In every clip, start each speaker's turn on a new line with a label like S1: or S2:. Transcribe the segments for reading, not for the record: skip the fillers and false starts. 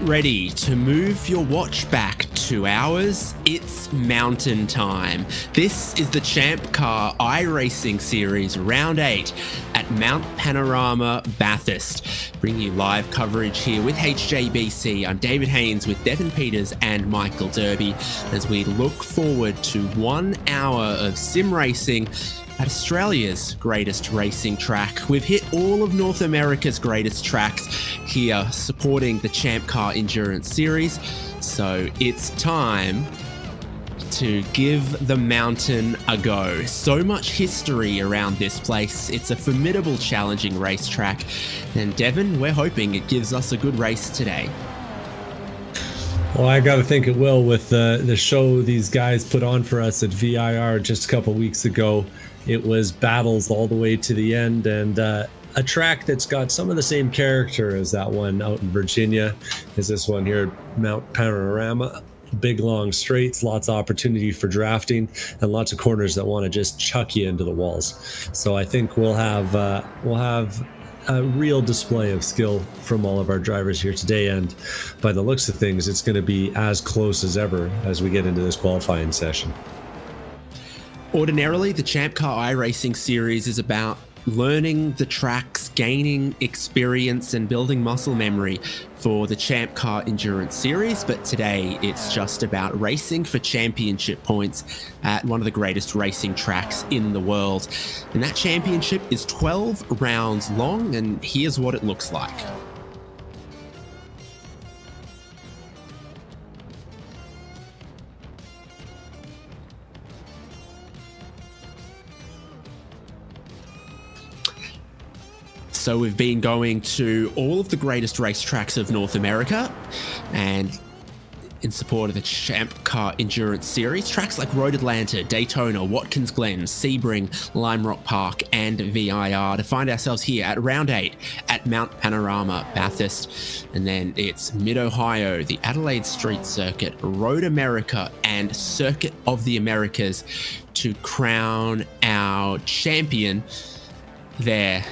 S1: ready to move your watch back 2 hours. It's mountain time. This is the ChampCar iRacing Series Round 8 at Mount Panorama, Bathurst. Bringing you live coverage here with HJBC. I'm David Haynes with Devin Peters and Michael Derby as we look forward to 1 hour of sim racing at Australia's greatest racing track. We've hit all of North America's greatest tracks here supporting the ChampCar Endurance Series. So it's time to give the mountain a go. So much history around this place. It's a formidable, challenging racetrack. And Devin, we're hoping it gives us a good race today.
S2: Well, I got to think it will with the show these guys put on for us at VIR just a couple weeks ago. It was battles all the way to the end, and a track that's got some of the same character as that one out in Virginia is this one here at Mount Panorama. Big long straights, lots of opportunity for drafting, and lots of corners that want to just chuck you into the walls. So I think we'll have a real display of skill from all of our drivers here today, and by the looks of things, it's going to be as close as ever as we get into this qualifying session.
S1: Ordinarily, the ChampCar iRacing Series is about learning the tracks, gaining experience, and building muscle memory for the ChampCar Endurance Series, but today it's just about racing for championship points at one of the greatest racing tracks in the world. And that championship is 12 rounds long, and here's what it looks like. So we've been going to all of the greatest racetracks of North America, and in support of the ChampCar Endurance Series, tracks like Road Atlanta, Daytona, Watkins Glen, Sebring, Lime Rock Park, and VIR, to find ourselves here at Round 8 at Mount Panorama, Bathurst. And then it's Mid-Ohio, the Adelaide Street Circuit, Road America, and Circuit of the Americas to crown our champion there,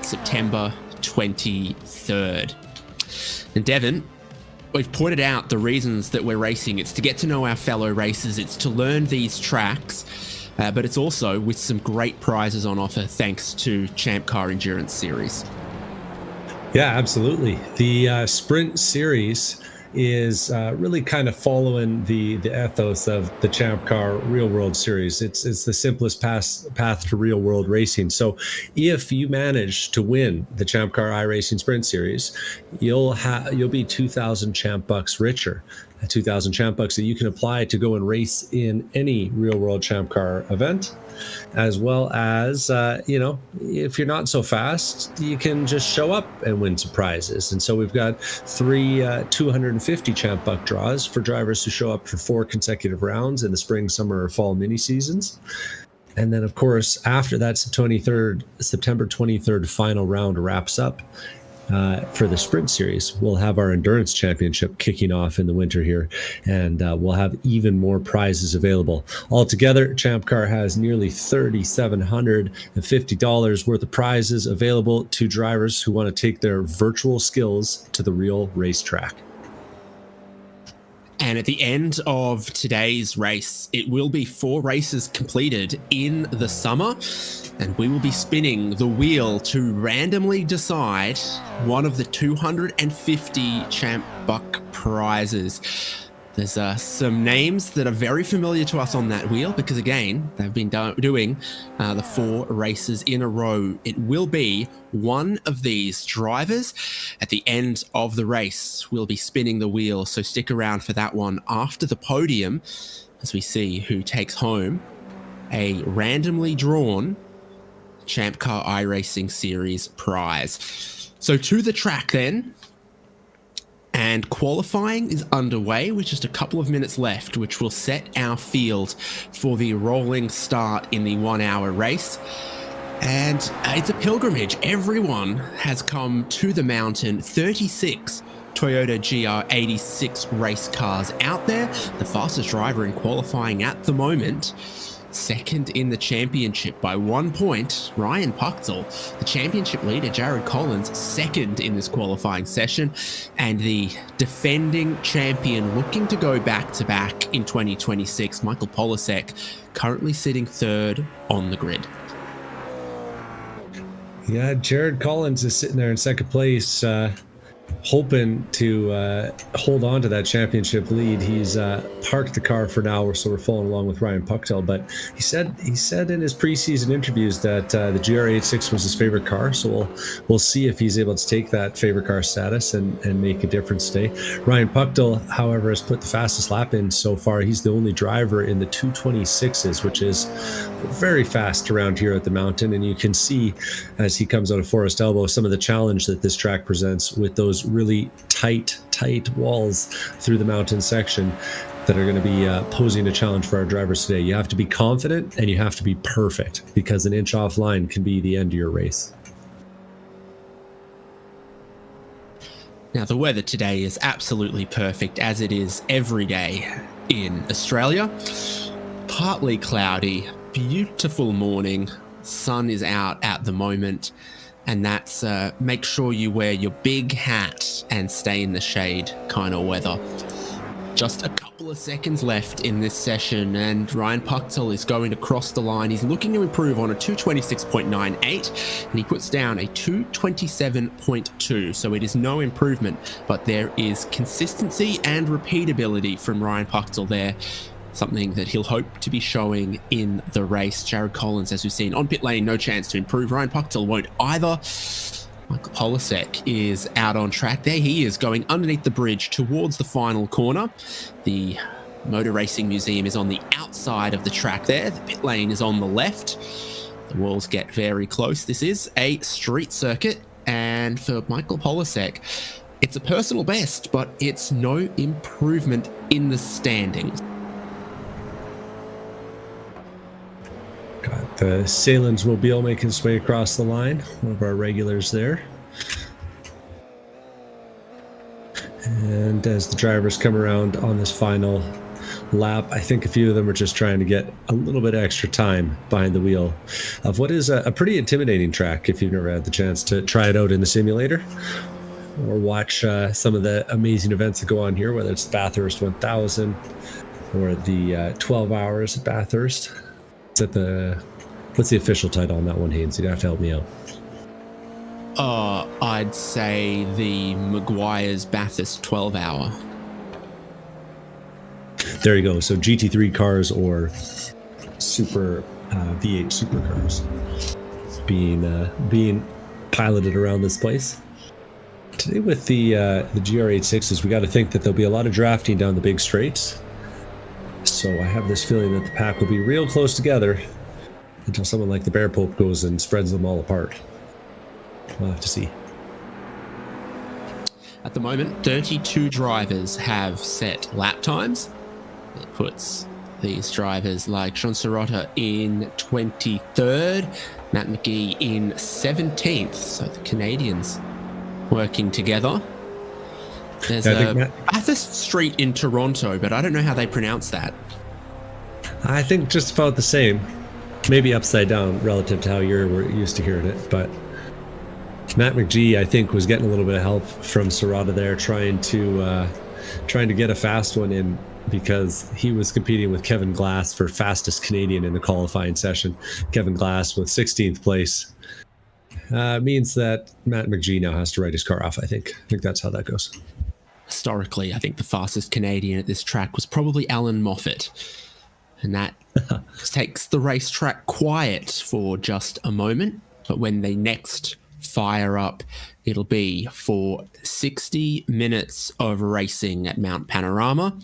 S1: September 23rd. And Devin, we've pointed out the reasons that we're racing. It's to get to know our fellow racers. It's to learn these tracks, but it's also with some great prizes on offer thanks to ChampCar Endurance Series.
S2: Yeah, absolutely. The Sprint Series is really kind of following the ethos of the ChampCar Real World Series. It's the simplest path to real world racing. So if you manage to win the ChampCar iRacing Sprint Series, you'll be 2,000 champ bucks richer. 2,000 champ bucks that you can apply to go and race in any real world ChampCar event, as well as if you're not so fast, you can just show up and win some prizes. And so we've got three 250 champ buck draws for drivers who show up for 4 consecutive rounds in the spring, summer, or fall mini seasons. And then, of course, after that September 23rd final round wraps up, for the Sprint Series, we'll have our Endurance Championship kicking off in the winter here, and we'll have even more prizes available. Altogether, ChampCar has nearly $3,750 worth of prizes available to drivers who want to take their virtual skills to the real racetrack.
S1: And at the end of today's race, it will be 4 races completed in the summer, and we will be spinning the wheel to randomly decide one of the 250 Champ Buck prizes. There's some names that are very familiar to us on that wheel because, again, they've been doing the 4 races in a row. It will be one of these drivers at the end of the race. We'll be spinning the wheel, so stick around for that one after the podium as we see who takes home a randomly drawn ChampCar iRacing Series prize. So to the track then. And qualifying is underway with just a couple of minutes left, which will set our field for the rolling start in the 1 hour race. And it's a pilgrimage. Everyone has come to the mountain. 36 Toyota GR86 race cars out there. The fastest driver in qualifying at the moment second in the championship by 1 point. Ryan Puchtel, the championship leader, Jared Collins, second in this qualifying session, and the defending champion looking to go back-to-back in 2026, Michael Polasek, currently sitting third on the grid.
S2: Yeah, Jared Collins is sitting there in second place, hoping to hold on to that championship lead. He's parked the car for now, so we're following along with Ryan Puchtel. But he said in his preseason interviews that the GR86 was his favorite car. So we'll see if he's able to take that favorite car status and make a difference today. Ryan Puchtel, however, has put the fastest lap in so far. He's the only driver in the 226s, which is very fast around here at the mountain. And you can see as he comes out of Forest Elbow some of the challenge that this track presents with those really tight walls through the mountain section that are going to be posing a challenge for our drivers today. You have to be confident and you have to be perfect, because an inch offline can be the end of your race.
S1: Now, the weather today is absolutely perfect, as it is every day in Australia. Partly cloudy, beautiful morning, sun is out at the moment, and that's make sure you wear your big hat and stay in the shade kind of weather. Just a couple of seconds left in this session, and Ryan Puchtel is going to cross the line. He's looking to improve on a 226.98, and he puts down a 227.2, so it is no improvement, but there is consistency and repeatability from Ryan Puchtel there. Something that he'll hope to be showing in the race. Jared Collins, as we've seen, on pit lane, no chance to improve. Ryan Puchtel won't either. Michael Polasek is out on track. There he is, going underneath the bridge towards the final corner. The Motor Racing Museum is on the outside of the track there. The pit lane is on the left. The walls get very close. This is a street circuit, and for Michael Polasek, it's a personal best, but it's no improvement in the standings.
S2: Got the Salins Mobile making its way across the line, one of our regulars there. And as the drivers come around on this final lap, I think a few of them are just trying to get a little bit extra time behind the wheel of what is a pretty intimidating track if you've never had the chance to try it out in the simulator or watch some of the amazing events that go on here, whether it's Bathurst 1000 or the 12 hours at Bathurst. What's the official title on that one, Haynes? You'd have to help me out.
S1: I'd say the Maguire's Bathurst 12 hour.
S2: There you go. So GT3 cars or super V8 supercars being piloted around this place. Today with the GR86s, we got to think that there'll be a lot of drafting down the big straights. So I have this feeling that the pack will be real close together until someone like the Bear Pope goes and spreads them all apart. We'll have to see.
S1: At the moment, 32 drivers have set lap times. It puts these drivers like Sean Sirota in 23rd, Matt McGee in 17th. So the Canadians working together. There's Bathurst Street in Toronto, but I don't know how they pronounce that.
S2: I think just about the same. Maybe upside down relative to how you're used to hearing it. But Matt McGee, I think, was getting a little bit of help from Serrata there, trying to get a fast one in, because he was competing with Kevin Glass for fastest Canadian in the qualifying session. Kevin Glass with 16th place. Means that Matt McGee now has to write his car off, I think. I think that's how that goes.
S1: Historically, I think the fastest Canadian at this track was probably Alan Moffat. And that takes the racetrack quiet for just a moment. But when they next fire up, it'll be for 60 minutes of racing at Mount Panorama,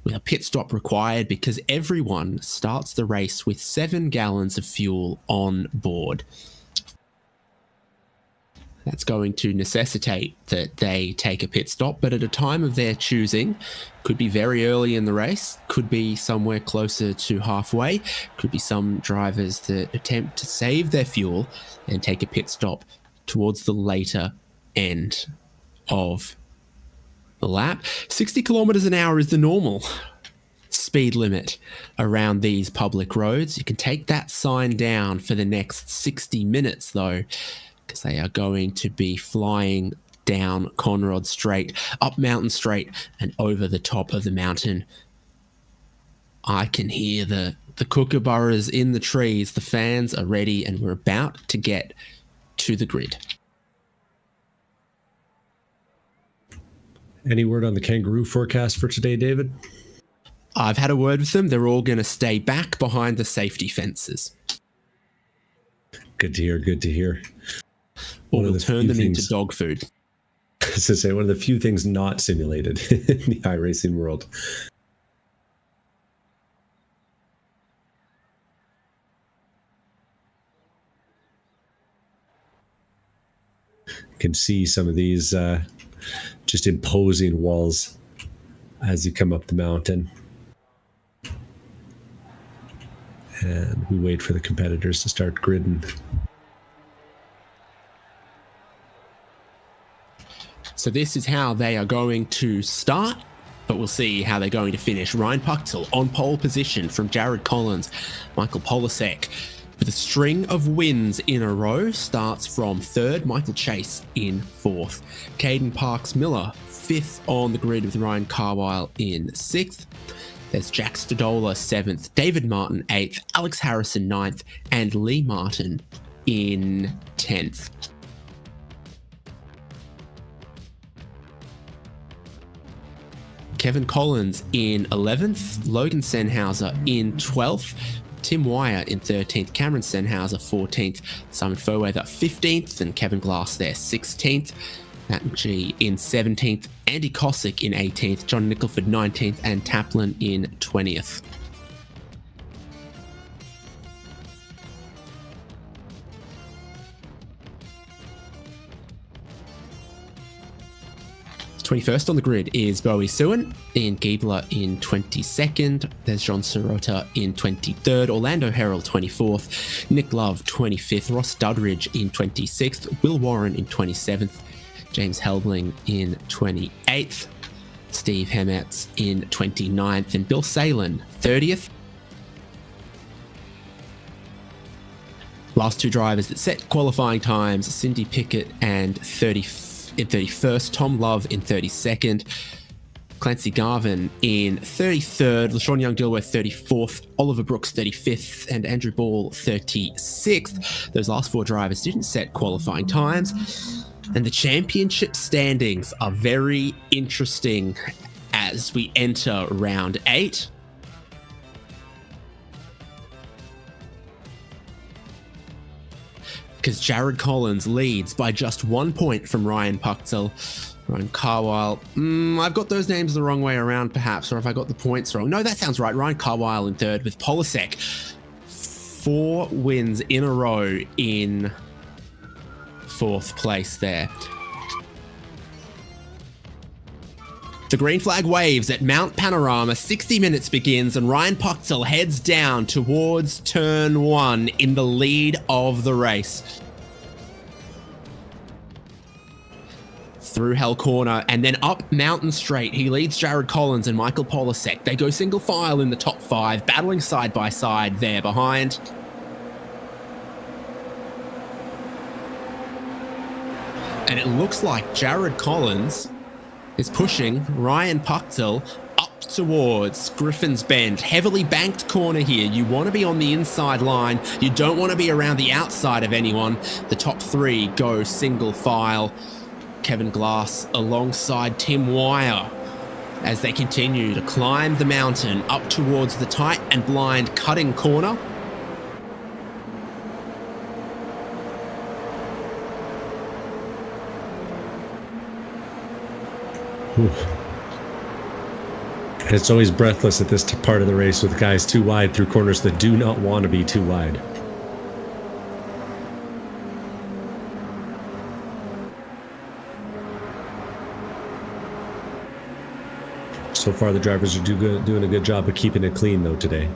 S1: with a pit stop required because everyone starts the race with 7 gallons of fuel on board. That's going to necessitate that they take a pit stop, but at a time of their choosing. Could be very early in the race, could be somewhere closer to halfway, could be some drivers that attempt to save their fuel and take a pit stop towards the later end of the lap. 60 kilometers an hour is the normal speed limit around these public roads. You can take that sign down for the next 60 minutes, though, because they are going to be flying down Conrod Straight, up Mountain Straight, and over the top of the mountain. I can hear the kookaburras in the trees. The fans are ready, and we're about to get to the grid.
S2: Any word on the kangaroo forecast for today, David?
S1: I've had a word with them. They're all going to stay back behind the safety fences.
S2: Good to hear, good to hear.
S1: Or we'll turn them into dog food.
S2: As I say, one of the few things not simulated in the iRacing world. You can see some of these just imposing walls as you come up the mountain. And we wait for the competitors to start gridding.
S1: So this is how they are going to start, but we'll see how they're going to finish. Ryan Puchtel on pole position from Jared Collins. Michael Polasek with a string of wins in a row starts from third. Michael Chase in fourth. Caden Parks-Miller fifth on the grid with Ryan Carwile in sixth. There's Jack Stodola seventh, David Martin eighth, Alex Harrison ninth, and Lee Martin in 10th. Kevin Collins in 11th, Logan Sennhauser in 12th, Tim Wire in 13th, Cameron Sennhauser 14th, Simon Furwether 15th, and Kevin Glass there 16th, Matt G in 17th, Andy Cossack in 18th, John Nicholford 19th, and Taplin in 20th. First on the grid is Bowie Sewan, Ian Giebler in 22nd, there's John Sirota in 23rd, Orlando Herald 24th, Nick Love 25th, Ross Dudridge in 26th, Will Warren in 27th, James Helbling in 28th, Steve Hemetz in 29th, and Bill Salen 30th. Last two drivers that set qualifying times, Cindy Pickett and 31st, Tom Love in 32nd, Clancy Garvin in 33rd, LaShawn Young-Dilworth 34th, Oliver Brooks 35th, and Andrew Ball 36th. Those last four drivers didn't set qualifying times, and the championship standings are very interesting as we enter round 8. Because Jared Collins leads by just 1 point from Ryan Puchtel. Ryan Carwile, I've got those names the wrong way around perhaps, or if I got the points wrong. No, that sounds right. Ryan Carwile in third with Polasek. 4 wins in a row in 4th place there. The green flag waves at Mount Panorama. 60 minutes begins and Ryan Puchtel heads down towards turn 1 in the lead of the race. Through Hell Corner and then up Mountain Straight. He leads Jared Collins and Michael Polasek. They go single file in the top 5, battling side by side there behind. And it looks like Jared Collins is pushing Ryan Puchtel up towards Griffin's Bend. Heavily banked corner here. You want to be on the inside line. You don't want to be around the outside of anyone. The top 3 go single file. Kevin Glass alongside Tim Wire as they continue to climb the mountain up towards the tight and blind cutting corner.
S2: And it's always breathless at this part of the race with guys too wide through corners that do not want to be too wide. So far the drivers are doing a good job of keeping it clean though today.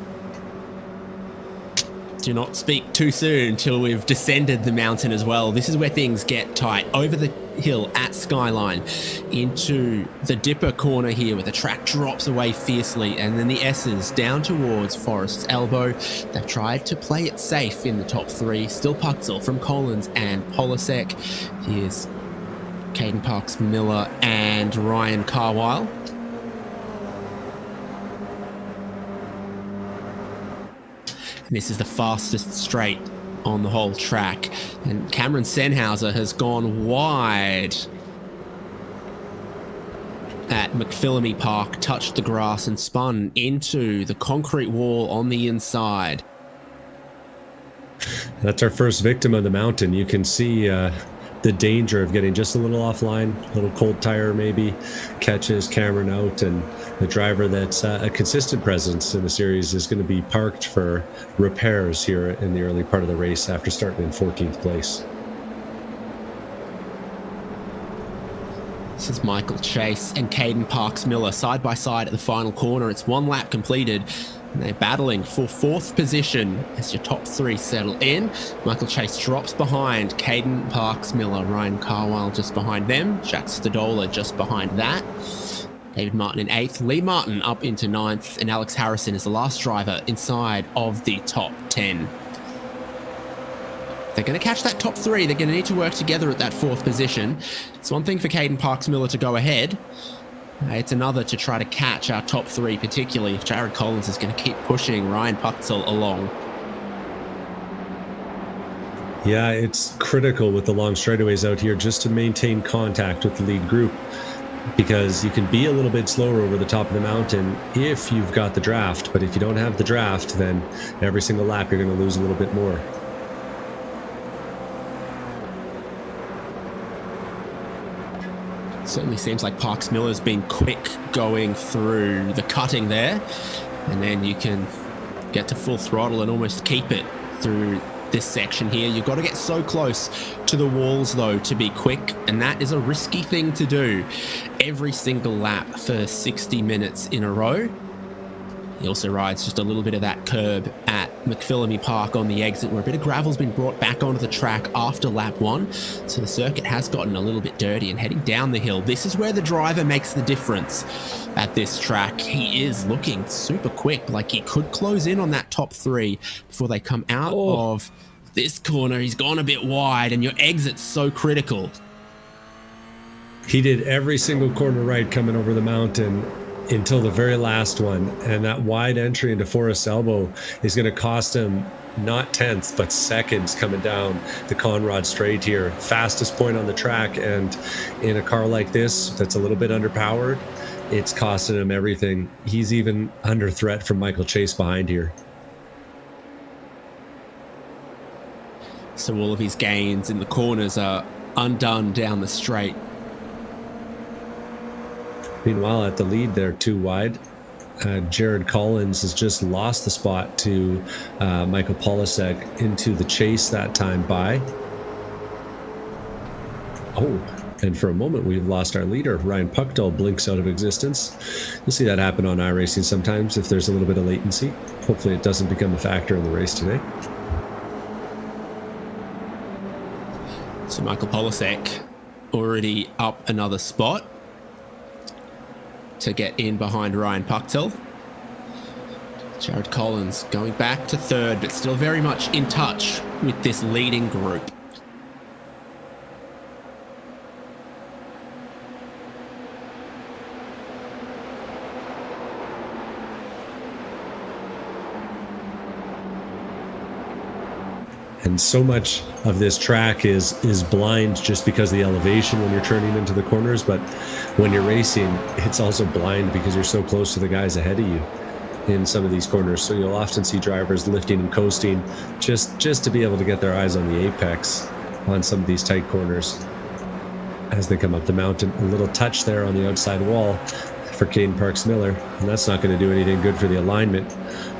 S1: Do not speak too soon till we've descended the mountain as well. This is where things get tight. Over the hill at Skyline into the dipper corner here where the track drops away fiercely, and then the S's down towards Forest's Elbow. They've tried to play it safe in the top three. Still Puxel from Collins and Polisek. Here's Caden Parks Miller and Ryan Carwile. And this is the fastest straight on the whole track. And Cameron Sennhauser has gone wide at McPhillamy Park, touched the grass and spun into the concrete wall on the inside.
S2: That's our first victim of the mountain. You can see the danger of getting just a little offline, a little cold tire maybe, catches Cameron out, and the driver that's a consistent presence in the series is going to be parked for repairs here in the early part of the race after starting in 14th place.
S1: This is Michael Chase and Caden Parks Miller side by side at the final corner. It's one lap completed. And they're battling for fourth position as your top three settle in. Michael Chase drops behind Caden Parks Miller, Ryan Carwile just behind them, Jack Stadola just behind that. David Martin in 8th, Lee Martin up into 9th, and Alex Harrison is the last driver inside of the top 10. They're going to catch that top three. They're going to need to work together at that fourth position. It's one thing for Caden Parks Miller to go ahead. It's another to try to catch our top three, particularly if Jared Collins is going to keep pushing Ryan Puxel along.
S2: Yeah, it's critical with the long straightaways out here just to maintain contact with the lead group, because you can be a little bit slower over the top of the mountain if you've got the draft, but if you don't have the draft, then every single lap you're going to lose a little bit more.
S1: Certainly seems like Parks Miller's been quick going through the cutting there, and then you can get to full throttle and almost keep it through this section here. You've got to get so close to the walls though to be quick, and that is a risky thing to do every single lap for 60 minutes in a row. He also rides just a little bit of that curb at McPhillamy Park on the exit, where a bit of gravel's been brought back onto the track after lap 1. So the circuit has gotten a little bit dirty, and heading down the hill, this is where the driver makes the difference at this track. He is looking super quick, like he could close in on that top three before they come out of this corner. He's gone a bit wide, and your exit's so critical.
S2: He did every single corner right coming over the mountain until the very last one, and that wide entry into Forest Elbow is going to cost him not tenths but seconds coming down the Conrod straight here. Fastest point on the track, and in a car like this that's a little bit underpowered, it's costing him everything. He's even under threat from Michael Chase behind here.
S1: So all of his gains in the corners are undone down the straight.
S2: Meanwhile, at the lead there, too wide, Jared Collins has just lost the spot to Michael Polisek into the chase that time by. Oh, and for a moment we've lost our leader. Ryan Puckdahl blinks out of existence. You'll see that happen on iRacing sometimes if there's a little bit of latency. Hopefully it doesn't become a factor in the race today.
S1: So Michael Polisek already up another spot to get in behind Ryan Puckdahl. Jared Collins going back to third, but still very much in touch with this leading group.
S2: And so much of this track is blind just because of the elevation when you're turning into the corners, but when you're racing, it's also blind because you're so close to the guys ahead of you in some of these corners. So you'll often see drivers lifting and coasting just to be able to get their eyes on the apex on some of these tight corners as they come up the mountain. A little touch there on the outside wall for Caden Parks Miller, and that's not going to do anything good for the alignment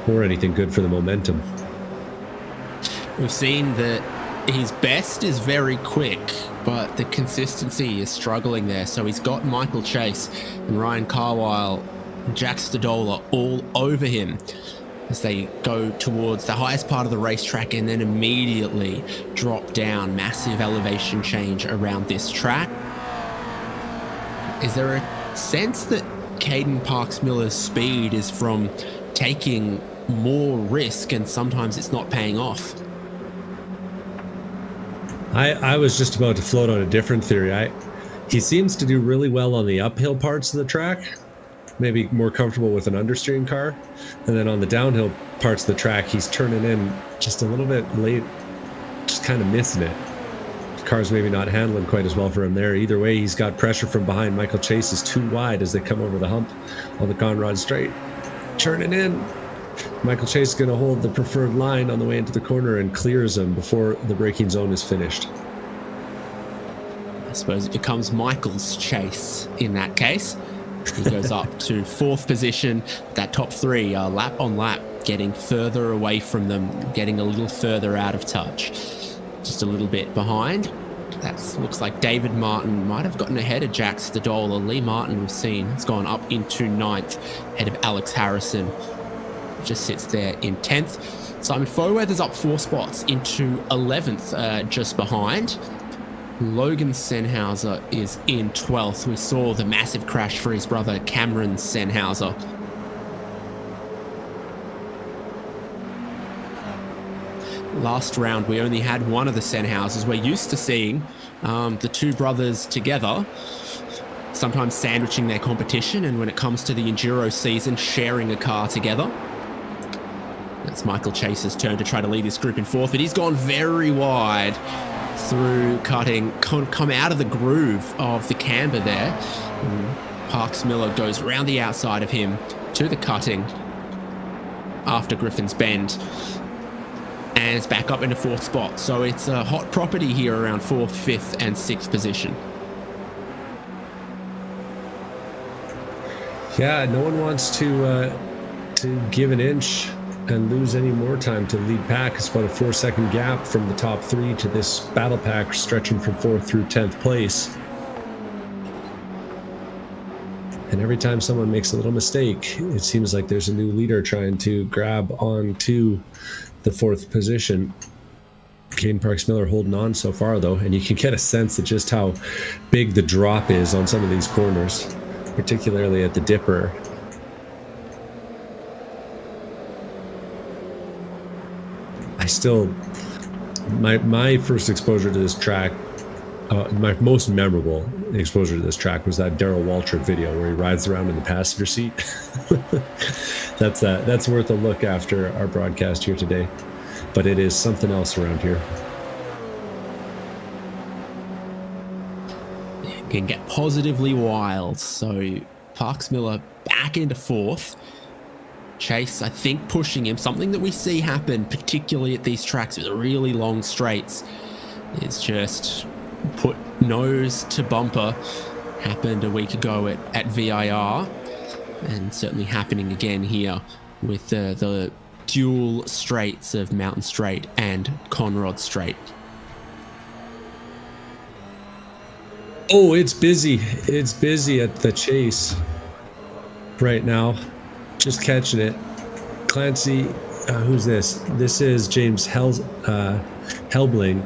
S2: or anything good for the momentum.
S1: We've seen that his best is very quick, but the consistency is struggling there. So he's got Michael Chase and Ryan Carwile and Jack Stadola all over him. as they go towards the highest part of the racetrack and then immediately drop down. Massive elevation change around this track. Is there a sense that Caden Parks-Miller's speed is from taking more risk and sometimes it's not paying off?
S2: I was just about to float on a different theory. He seems to do really well on the uphill parts of the track, maybe more comfortable with an understeering car. And then on the downhill parts of the track, he's turning in just a little bit late, just kind of missing it. The car's maybe not handling quite as well for him there. Either way, he's got pressure from behind. Michael Chase is too wide as they come over the hump on the Conrod Straight. Turning in. Michael Chase is going to hold the preferred line on the way into the corner and clears him before the braking zone is finished.
S1: I suppose it becomes Michael's chase in that case. He goes up to fourth position. That top three are lap on lap, getting further away from them, getting a little further out of touch. Just a little bit behind. That looks like David Martin might have gotten ahead of Jack Stadola. Lee Martin, we've seen, has gone up into ninth, ahead of Alex Harrison. Just sits there in 10th. Simon Foweather's up 4 spots into 11th, just behind. Logan Sennhauser is in 12th. We saw the massive crash for his brother Cameron Sennhauser. Last round we only had one of the Sennhausers. We're used to seeing the two brothers together, sometimes sandwiching their competition, and when it comes to the Enduro season, sharing a car together. It's Michael Chase's turn to try to lead this group in fourth, but he's gone very wide through cutting, come out of the groove of the camber there. Parks-Miller goes around the outside of him to the cutting after Griffin's Bend, and it's back up into fourth spot. So it's a hot property here around fourth, fifth, and sixth position.
S2: Yeah, no one wants to give an inch and lose any more time to the lead pack. It's about a 4-second gap from the top 3 to this battle pack stretching from 4th through 10th place. And every time someone makes a little mistake, it seems like there's a new leader trying to grab onto the 4th position. Caden Parks-Miller holding on so far though, and you can get a sense of just how big the drop is on some of these corners, particularly at the Dipper. My first exposure to this track, my most memorable exposure to this track was that Darrell Waltrip video where he rides around in the passenger seat. That's worth a look after our broadcast here today, but it is something else around here.
S1: It can get positively wild. So Parks-Miller back into fourth. Chase, I think, pushing him. Something that we see happen, particularly at these tracks with really long straights, is just put nose to bumper. Happened a week ago at VIR, and certainly happening again here with the dual straights of Mountain Straight and Conrod Straight.
S2: Oh, it's busy. It's busy at the Chase right now. Just catching it. Clancy, who's this? This is James Helbling,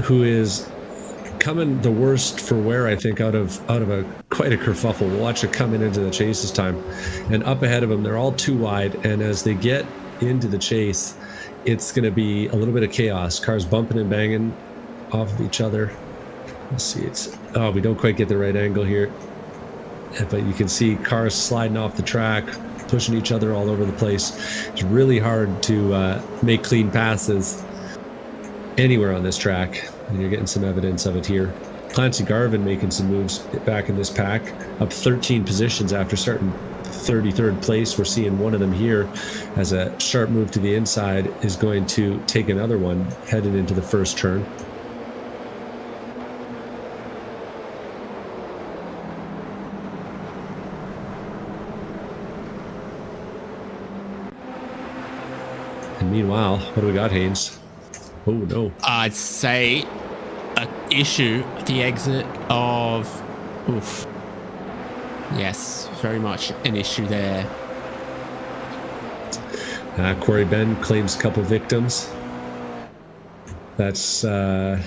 S2: who is coming the worst for wear, I think, out of quite a kerfuffle. We'll watch it coming into the Chase this time. And up ahead of him, they're all too wide. And as they get into the Chase, it's going to be a little bit of chaos. Cars bumping and banging off of each other. Let's see. We don't quite get the right angle here. But you can see cars sliding off the track, pushing each other all over the place. It's really hard to make clean passes anywhere on this track, and you're getting some evidence of it here. Clancy Garvin making some moves back in this pack, up 13 positions after starting 33rd place. We're seeing one of them here as a sharp move to the inside is going to take another one headed into the first turn. And meanwhile, what do we got, Haynes? Oh, no.
S1: I'd say an issue at the exit of... Oof. Yes, very much an issue there.
S2: Corey Bend claims a couple victims. That's, it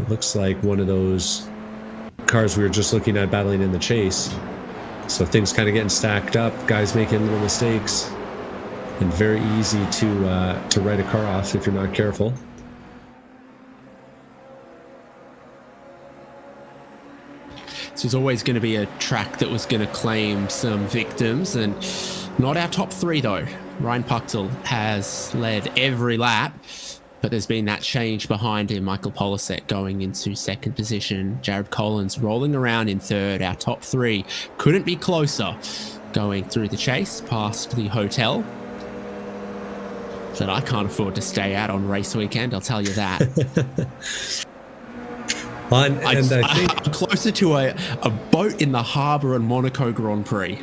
S2: looks like one of those cars we were just looking at battling in the chase. So things kind of getting stacked up, guys making little mistakes, and very easy to write a car off if you're not careful.
S1: This was always going to be a track that was going to claim some victims, and not our top three though. Ryan Puchtel has led every lap, but there's been that change behind him. Michael Polisek going into second position. Jared Collins rolling around in third. Our top three couldn't be closer. Going through the chase past the hotel that I can't afford to stay at on race weekend, I'll tell you that.
S2: I think
S1: I'm closer to a boat in the harbour in Monaco Grand Prix.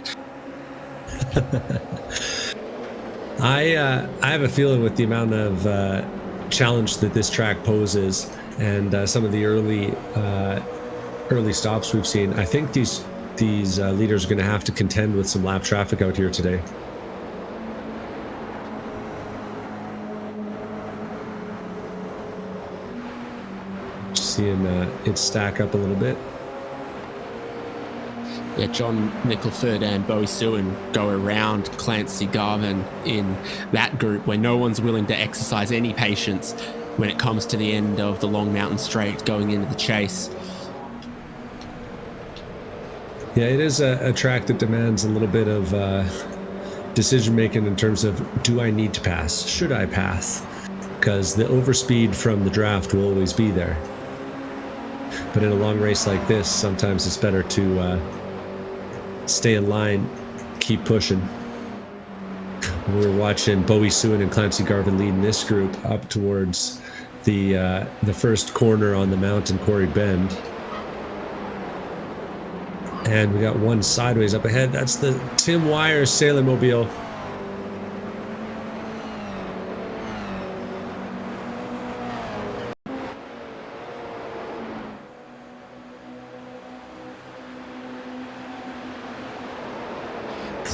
S2: I have a feeling with the amount of challenge that this track poses and some of the early stops we've seen, I think these leaders are going to have to contend with some lap traffic out here today. Seeing it stack up a little bit.
S1: Yeah, John Nicholford and Bowie Sewin go around Clancy Garvin in that group where no one's willing to exercise any patience when it comes to the end of the Long Mountain Straight going into the chase.
S2: Yeah, it is a track that demands a little bit of decision making in terms of, do I need to pass? Should I pass? Because the overspeed from the draft will always be there. But in a long race like this, sometimes it's better to stay in line, keep pushing. We were watching Bowie Sewin and Clancy Garvin leading this group up towards the first corner on the mountain, Corey Bend. And we got one sideways up ahead. That's the Tim Wires Sailor Mobile.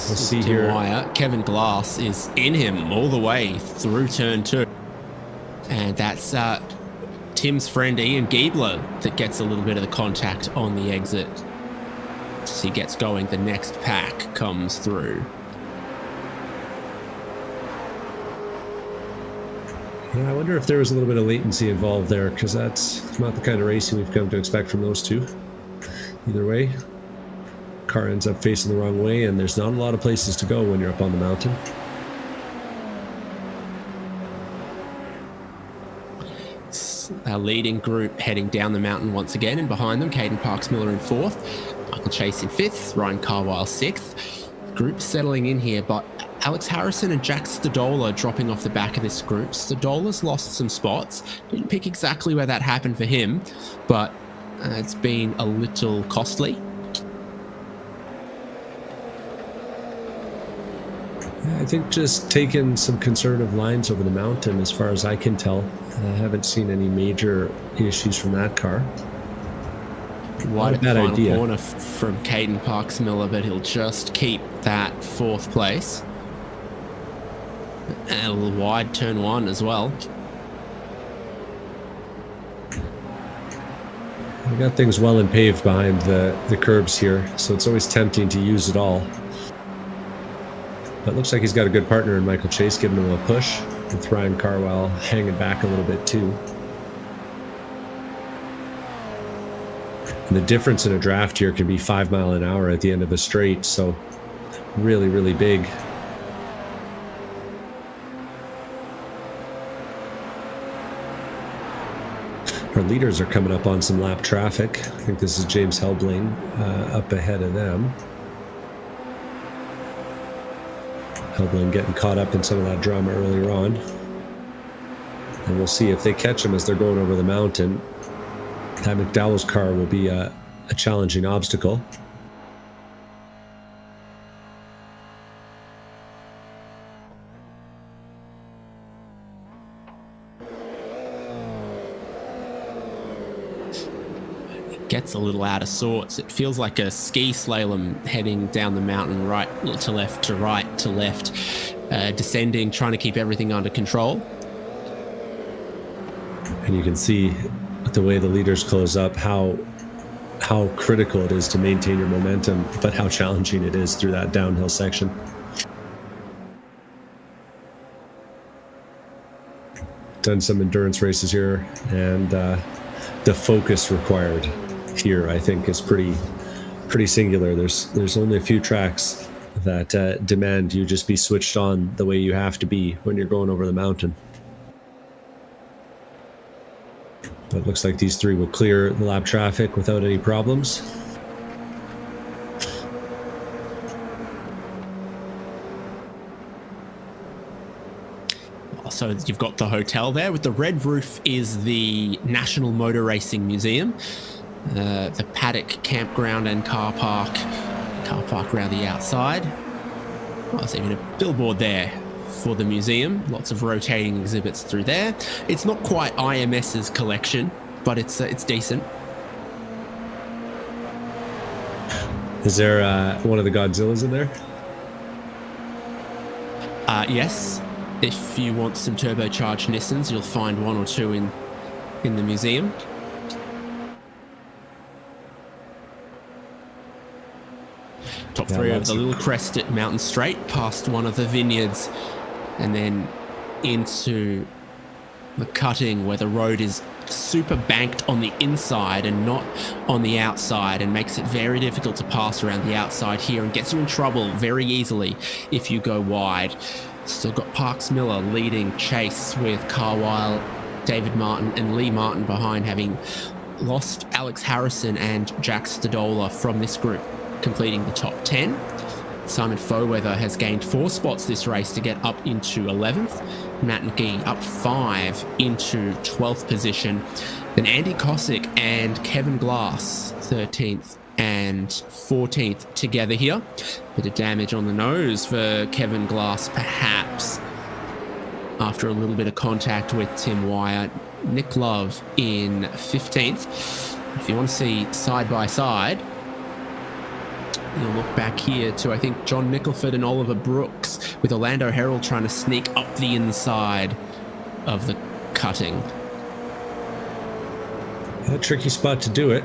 S2: We'll see here.
S1: Wire. Kevin Glass is in him all the way through turn 2. And that's Tim's friend Ian Giebler that gets a little bit of the contact on the exit. As he gets going, the next pack comes through.
S2: Yeah, I wonder if there was a little bit of latency involved there, because that's not the kind of racing we've come to expect from those two. Either way, car ends up facing the wrong way, and there's not a lot of places to go when you're up on the mountain.
S1: It's our leading group heading down the mountain once again, and behind them, Caden Parks-Miller in 4th, Michael Chase in 5th, Ryan Carwile 6th. Group settling in here, but Alex Harrison and Jack Stadola dropping off the back of this group. Stadola's lost some spots. Didn't pick exactly where that happened for him, but it's been a little costly.
S2: I think just taking some conservative lines over the mountain, as far as I can tell. I haven't seen any major issues from that car.
S1: Wide at the final corner from Caden Parks-Miller, but he'll just keep that 4th place. And a little wide turn 1 as well.
S2: We got things well and paved behind the curbs here, so it's always tempting to use it all. But it looks like he's got a good partner in Michael Chase giving him a push, with Ryan Carwile hanging back a little bit too. And the difference in a draft here can be 5 miles an hour at the end of a straight, so really, really big. Our leaders are coming up on some lap traffic. I think this is James Helbling up ahead of them. Helbling getting caught up in some of that drama earlier on. And we'll see if they catch him as they're going over the mountain. That McDowell's car will be a challenging obstacle.
S1: gets a little out of sorts. It feels like a ski slalom heading down the mountain, right to left to right to left, descending, trying to keep everything under control.
S2: And you can see the way the leaders close up how critical it is to maintain your momentum, but how challenging it is through that downhill section. Done some endurance races here, and the focus required here, I think, is pretty singular. There's only a few tracks that demand you just be switched on the way you have to be when you're going over the mountain. But it looks like these three will clear the lap traffic without any problems.
S1: So you've got the hotel there with the red roof is the National Motor Racing Museum. The paddock campground and car park around the outside. Oh, there's even a billboard there for the museum. Lots of rotating exhibits through there. It's not quite IMS's collection, but it's decent.
S2: Is there one of the Godzillas in there?
S1: Yes. If you want some turbocharged Nissans, you'll find one or two in the museum. Top three over the little crest at Mountain Straight, past one of the vineyards, and then into the cutting where the road is super banked on the inside and not on the outside, and makes it very difficult to pass around the outside here and gets you in trouble very easily if you go wide. Still got Parks Miller leading chase with Carwile, David Martin and Lee Martin behind, having lost Alex Harrison and Jack Stadola from this group, completing the top 10. Simon Foweather has gained 4 spots this race to get up into 11th. Matt McGee up 5 into 12th position. Then Andy Cosick and Kevin Glass 13th and 14th together here. Bit of damage on the nose for Kevin Glass, perhaps, after a little bit of contact with Tim Wyatt. Nick Love in 15th. If you want to see side by side, you'll look back here to, I think, John Nicholford and Oliver Brooks, with Orlando Herald trying to sneak up the inside of the cutting.
S2: A tricky spot to do it.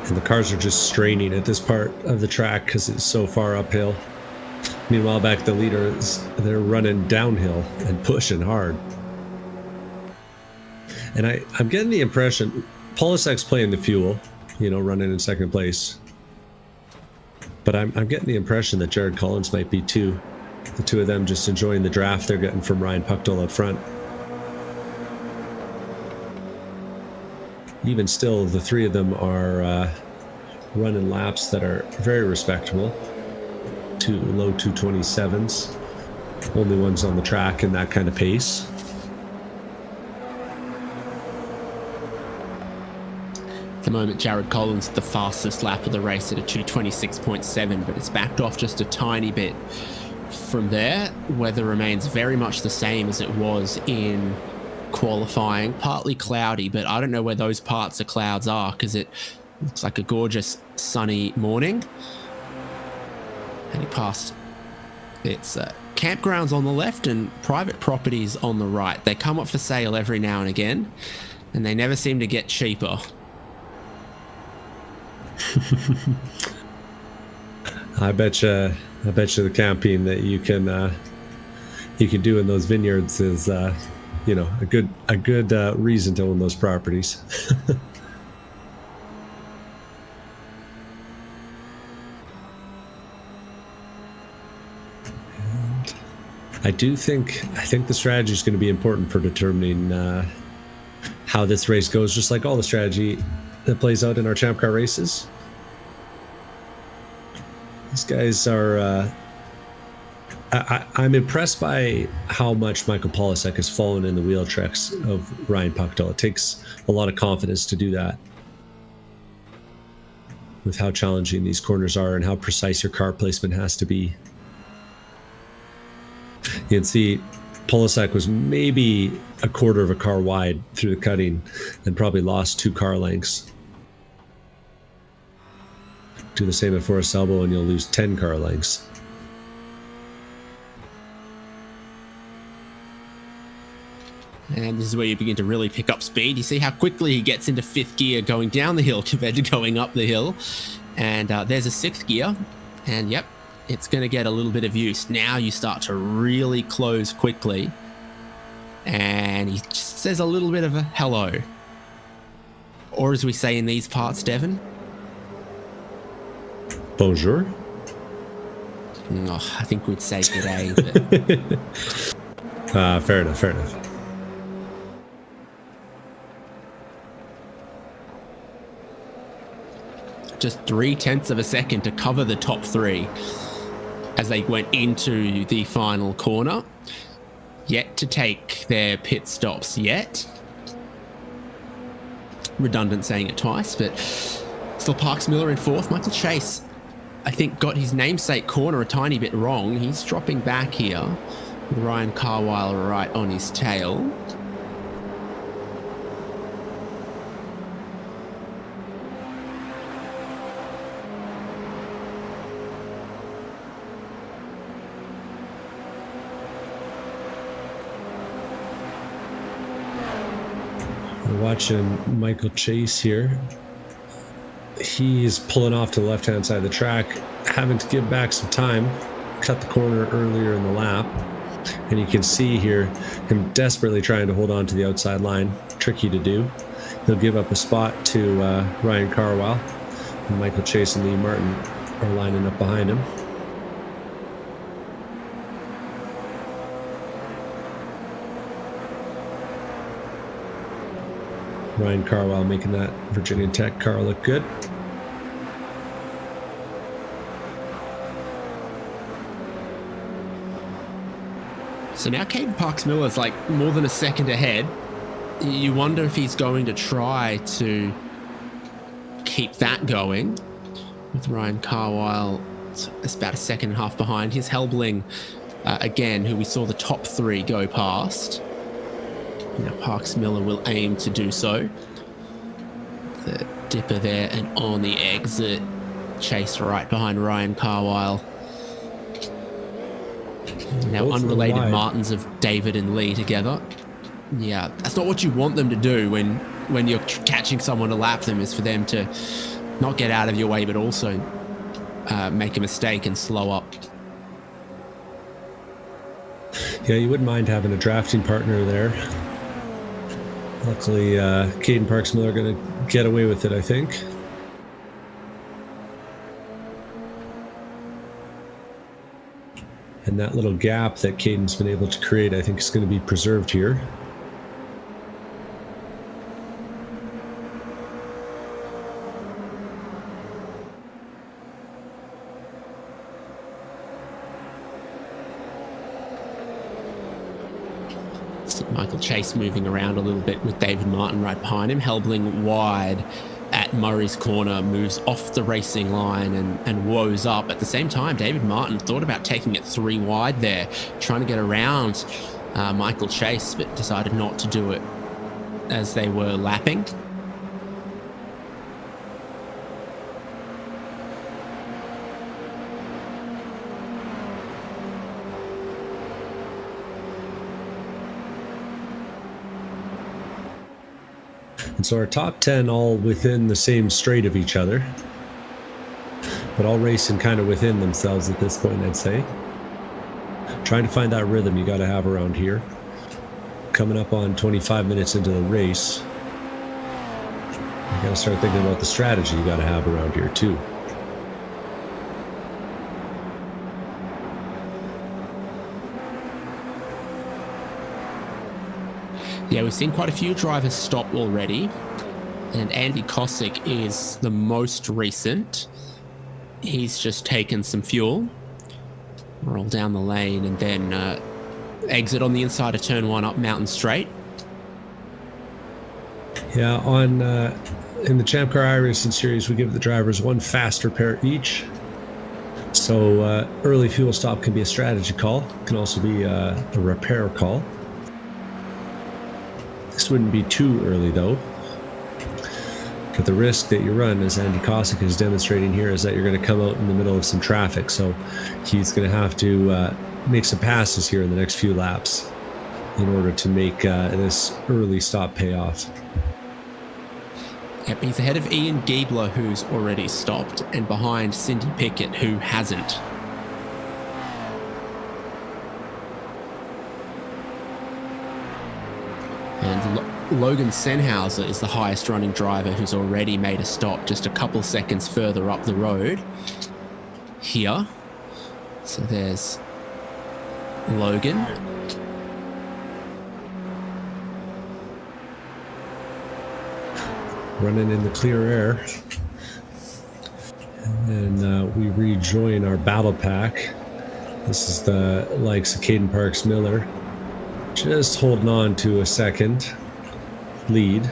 S2: And the cars are just straining at this part of the track because it's so far uphill. Meanwhile, back the leaders, they're running downhill and pushing hard. And I'm getting the impression Polisek's playing the fuel, running in second place. But I'm getting the impression that Jared Collins might be too. The two of them just enjoying the draft they're getting from Ryan Puckdall up front. Even still, the three of them are running laps that are very respectable. Low 227s. Only ones on the track in that kind of pace.
S1: At the moment, Jared Collins the fastest lap of the race at a 226.7, but it's backed off just a tiny bit from there. Weather remains very much the same as it was in qualifying, partly cloudy, but I don't know where those parts of clouds are because it looks like a gorgeous sunny morning. And he passed its campgrounds on the left and private properties on the right. They come up for sale every now and again, and they never seem to get cheaper.
S2: I bet you the camping that you can do in those vineyards is a good reason to own those properties. I think the strategy is going to be important for determining how this race goes, just like all the strategy that plays out in our ChampCar races. These guys are I'm impressed by how much Michael Polisek has fallen in the wheel tricks of Ryan Puckdall. It takes a lot of confidence to do that, with how challenging these corners are and how precise your car placement has to be. You can see Polisek was maybe a quarter of a car wide through the cutting and probably lost 2 car lengths. Do the same at Forest Elbow and you'll lose 10 car lengths.
S1: And this is where you begin to really pick up speed. You see how quickly he gets into 5th gear going down the hill compared to going up the hill. And there's a 6th gear. And yep, it's going to get a little bit of use. Now you start to really close quickly. And he just says a little bit of a hello. Or as we say in these parts, Devon.
S2: Bonjour.
S1: Oh, I think we'd say g'day. But...
S2: fair enough, fair enough.
S1: Just 0.3 of a second to cover the top 3 as they went into the final corner. Yet to take their pit stops yet. Redundant saying it twice, but still Parks Miller in 4th. Michael Chase, I think, got his namesake corner a tiny bit wrong. He's dropping back here with Ryan Carwile right on his tail.
S2: Watching Michael Chase here. He's pulling off to the left-hand side of the track, having to give back some time, cut the corner earlier in the lap. And you can see here him desperately trying to hold on to the outside line. Tricky to do. He'll give up a spot to Ryan Carwile. And Michael Chase and Lee Martin are lining up behind him. Ryan Carwile making that Virginia Tech car look good.
S1: So now Caden Parks Miller's like more than a second ahead. You wonder if he's going to try to keep that going. With Ryan Carwile, it's about a second and a half behind. Here's Helbling again, who we saw the top 3 go past. Now Parks Miller will aim to do so. The dipper there and on the exit. Chase right behind Ryan Carwile. Now
S2: Both
S1: unrelated Martins of David and Lee together. Yeah, that's not what you want them to do when you're catching someone to lap them, is for them to not get out of your way but also make a mistake and slow up.
S2: Yeah, you wouldn't mind having a drafting partner there. Luckily, Caden Parks Miller going to get away with it, I think. And that little gap that Caden's been able to create, I think, is going to be preserved here.
S1: Michael Chase moving around a little bit with David Martin right behind him. Helbling wide at Murray's corner, moves off the racing line and woes up. At the same time, David Martin thought about taking it 3 wide there, trying to get around Michael Chase, but decided not to do it as they were lapping.
S2: And so our top 10 all within the same straight of each other, but all racing kind of within themselves at this point, I'd say. Trying to find that rhythm you got to have around here. Coming up on 25 minutes into the race, you got to start thinking about the strategy you got to have around here too.
S1: Yeah, we've seen quite a few drivers stop already, and Andy Kosick is the most recent. He's just taken some fuel, roll down the lane, and then exit on the inside of turn 1 up Mountain Straight.
S2: Yeah, in the ChampCar iRacing series, we give the drivers 1 faster pair each. So early fuel stop can be a strategy call. It can also be a repair call. This wouldn't be too early though. But the risk that you run, as Andy Kosick is demonstrating here, is that you're going to come out in the middle of some traffic. So he's going to have to make some passes here in the next few laps in order to make this early stop pay off.
S1: Yep, he's ahead of Ian Giebler, who's already stopped, and behind Cindy Pickett, who hasn't. And Logan Sennhauser is the highest running driver who's already made a stop just a couple seconds further up the road here. So there's Logan.
S2: Running in the clear air. And we rejoin our battle pack. This is the likes of Caden Parks Miller. Just holding on to a second lead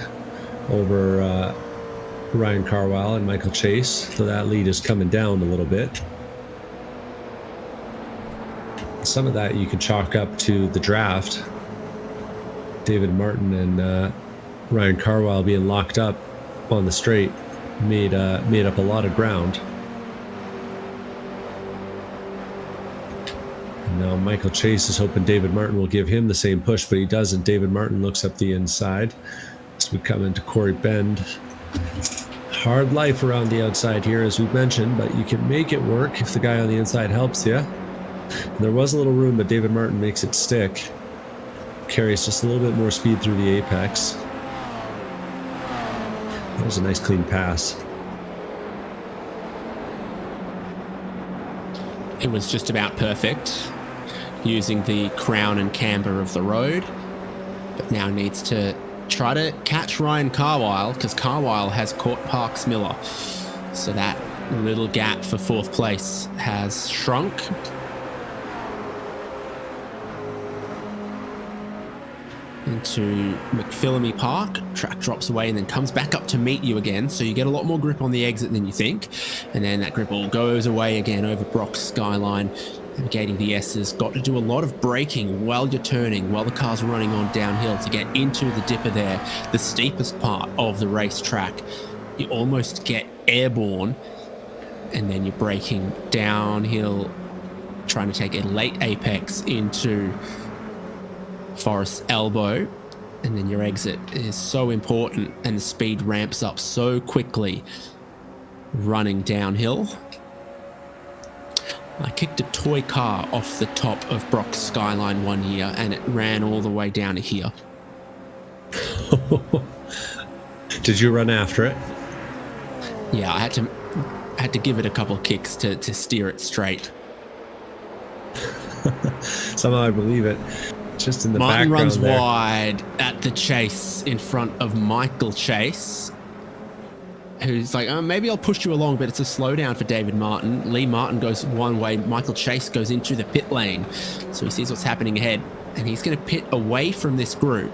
S2: over Ryan Carwile and Michael Chase. So that lead is coming down a little bit. Some of that you can chalk up to the draft. David Martin and Ryan Carwile being locked up on the straight made up a lot of ground. And now Michael Chase is hoping David Martin will give him the same push, but he doesn't. David Martin looks up the inside as we come into Corey Bend. Hard life around the outside here, as we've mentioned, but you can make it work if the guy on the inside helps you. And there was a little room, but David Martin makes it stick. Carries just a little bit more speed through the apex. That was a nice clean pass.
S1: It was just about perfect, using the crown and camber of the road, but now needs to try to catch Ryan Carwile, because Carwile has caught Parks Miller. So that little gap for fourth place has shrunk. Into McPhillamy Park, track drops away and then comes back up to meet you again, so you get a lot more grip on the exit than you think, and then that grip all goes away again over Brock's Skyline. Navigating the S's, got to do a lot of braking while you're turning, while the car's running on downhill to get into the dipper there, the steepest part of the racetrack. You almost get airborne, and then you're braking downhill, trying to take a late apex into Forest's Elbow, and then your exit is so important, and the speed ramps up so quickly running downhill. I kicked a toy car off the top of Brock's Skyline one year, and it ran all the way down to here.
S2: Did you run after it?
S1: Yeah, I had to give it a couple of kicks to steer it straight.
S2: Somehow I believe it. Just in the
S1: Martin
S2: background
S1: runs
S2: there.
S1: wide at the chase in front of Michael Chase, who's like, maybe I'll push you along, but it's a slowdown for David Martin. Lee Martin goes one way, Michael Chase goes into the pit lane. So he sees what's happening ahead, and he's going to pit away from this group.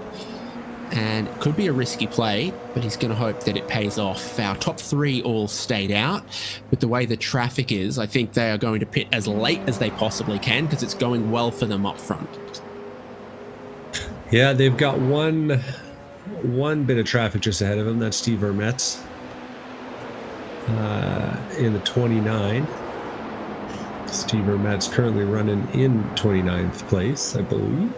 S1: And it could be a risky play, but he's going to hope that it pays off. Our top three all stayed out. With the way the traffic is, I think they are going to pit as late as they possibly can, because it's going well for them up front.
S2: Yeah, they've got one bit of traffic just ahead of them. That's Steve Vermetz in the 29. Steve Vermetz currently running in 29th place, I believe.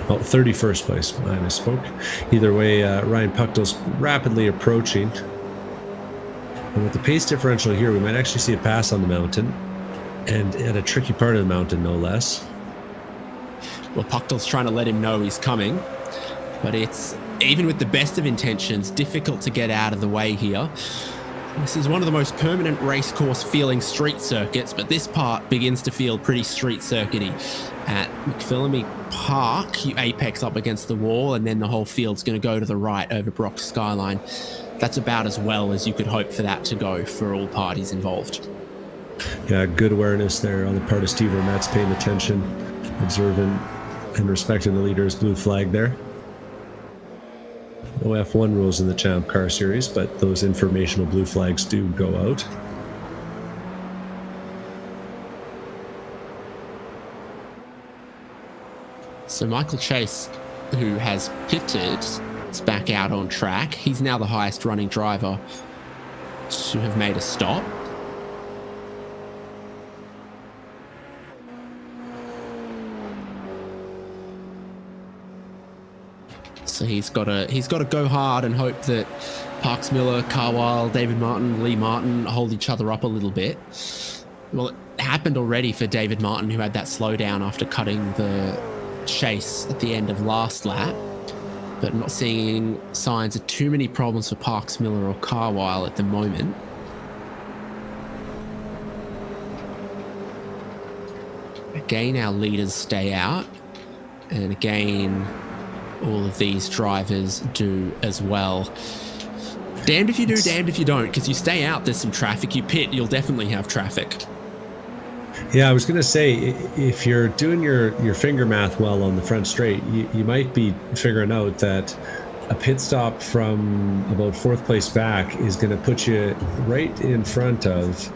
S2: Oh, 31st place. I misspoke. Either way, Ryan Puchtel's rapidly approaching. And with the pace differential here, we might actually see a pass on the mountain. And at a tricky part of the mountain, no less.
S1: Well, Puchtel's trying to let him know he's coming, but it's, even with the best of intentions, difficult to get out of the way here. This is one of the most permanent racecourse feeling street circuits, but this part begins to feel pretty street circuity. At McPhillamy Park, you apex up against the wall, and then the whole field's going to go to the right over Brock's Skyline. That's about as well as you could hope for that to go for all parties involved.
S2: Yeah, good awareness there on the part of Steve Vermetz, paying attention, observing, and respecting the leader's blue flag there. no F1 rules in the Champ Car Series, but those informational blue flags do go out.
S1: So Michael Chase, who has pitted, is back out on track. He's now the highest running driver to have made a stop. So he's got to go hard and hope that Parks Miller, Carwile, David Martin, Lee Martin hold each other up a little bit. Well, it happened already for David Martin, who had that slowdown after cutting the chase at the end of last lap, but not seeing signs of too many problems for Parks Miller or Carwile at the moment. Again, our leaders stay out, and again, all of these drivers do as well. Damned if you do, damned if you don't, because you stay out, there's some traffic. You pit, you'll definitely have traffic.
S2: Yeah, I was going to say, if you're doing your finger math well on the front straight, you might be figuring out that a pit stop from about 4th place back is going to put you right in front of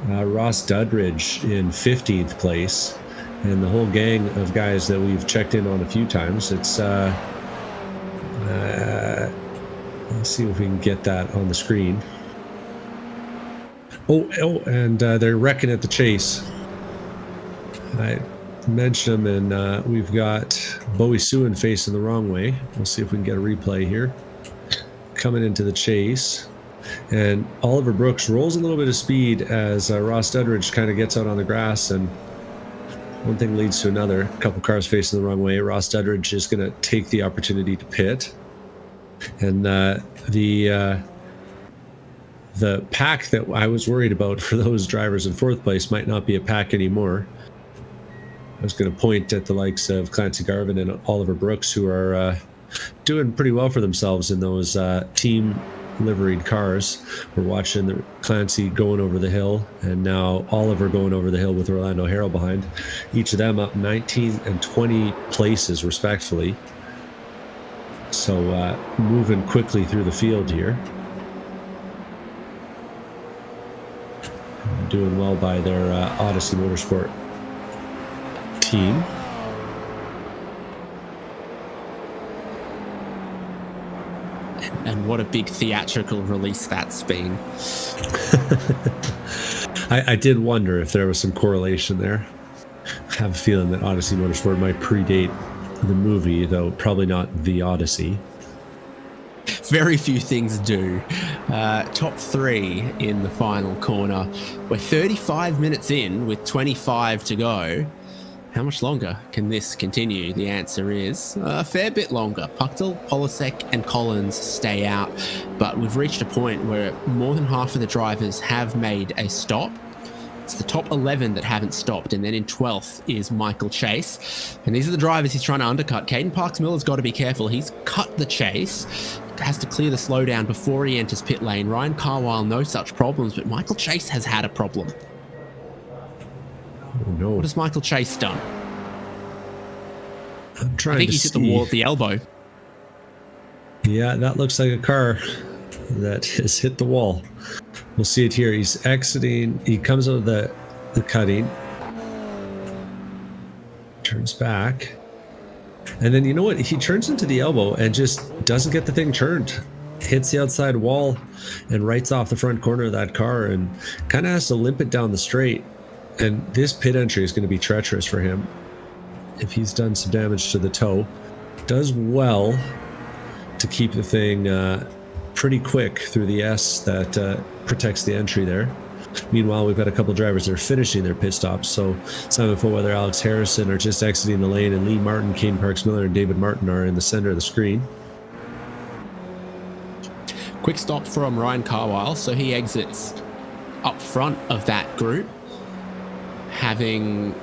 S2: Ross Dudridge in 15th place. And the whole gang of guys that we've checked in on a few times. It's let's see if we can get that on the screen. And they're wrecking at the chase. I mentioned them, and we've got Bowie Suin facing the wrong way. We'll see if we can get a replay here. Coming into the chase. And Oliver Brooks rolls a little bit of speed as Ross Dudridge kind of gets out on the grass, and one thing leads to another. A couple cars facing the wrong way. Ross Dudridge is going to take the opportunity to pit. And the pack that I was worried about for those drivers in 4th place might not be a pack anymore. I was going to point at the likes of Clancy Garvin and Oliver Brooks, who are doing pretty well for themselves in those team liveried cars. We're watching the Clancy going over the hill, and now Oliver going over the hill with Orlando Harrell behind. Each of them up 19 and 20 places respectively. So moving quickly through the field here. Doing well by their Odyssey Motorsport team.
S1: And what a big theatrical release that's been.
S2: I did wonder if there was some correlation there. I have a feeling that Odyssey Motorsport might predate the movie, though probably not the Odyssey.
S1: Very few things do. Top 3 in the final corner. We're 35 minutes in with 25 to go. How much longer can this continue? The answer is a fair bit longer. Puchtel, Polasek and Collins stay out, but we've reached a point where more than half of the drivers have made a stop. It's the top 11 that haven't stopped, and then in 12th is Michael Chase. And these are the drivers he's trying to undercut. Caden Parks-Miller's got to be careful. He's cut the chase, has to clear the slowdown before he enters pit lane. Ryan Carwile, no such problems, but Michael Chase has had a problem.
S2: Oh, no.
S1: What has Michael Chase done?
S2: I'm trying
S1: I think
S2: to
S1: he's
S2: see.
S1: hit the wall at the elbow.
S2: Yeah, that looks like a car that has hit the wall. We'll see it here. He's exiting. He comes out of the cutting. Turns back. And then, you know what? He turns into the elbow and just doesn't get the thing turned. Hits the outside wall and rights off the front corner of that car and kind of has to limp it down the straight. And this pit entry is going to be treacherous for him if he's done some damage to the toe. Does well to keep the thing pretty quick through the S that protects the entry there. Meanwhile, we've got a couple drivers that are finishing their pit stops. So Simon Footweather, Alex Harrison are just exiting the lane, and Lee Martin, Caden Parks-Miller, and David Martin are in the center of the screen.
S1: Quick stop from Ryan Carwile, so he exits up front of that group, having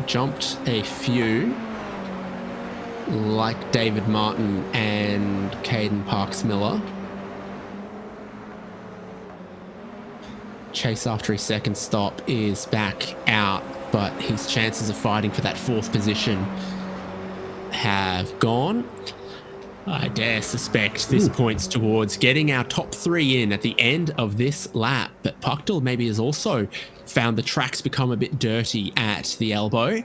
S1: jumped a few like David Martin and Caden Parks-Miller. Chase, after his second stop, is back out, but his chances of fighting for that 4th position have gone. I dare suspect this points towards getting our top 3 in at the end of this lap. But Puckdell maybe has also found the tracks become a bit dirty at the elbow.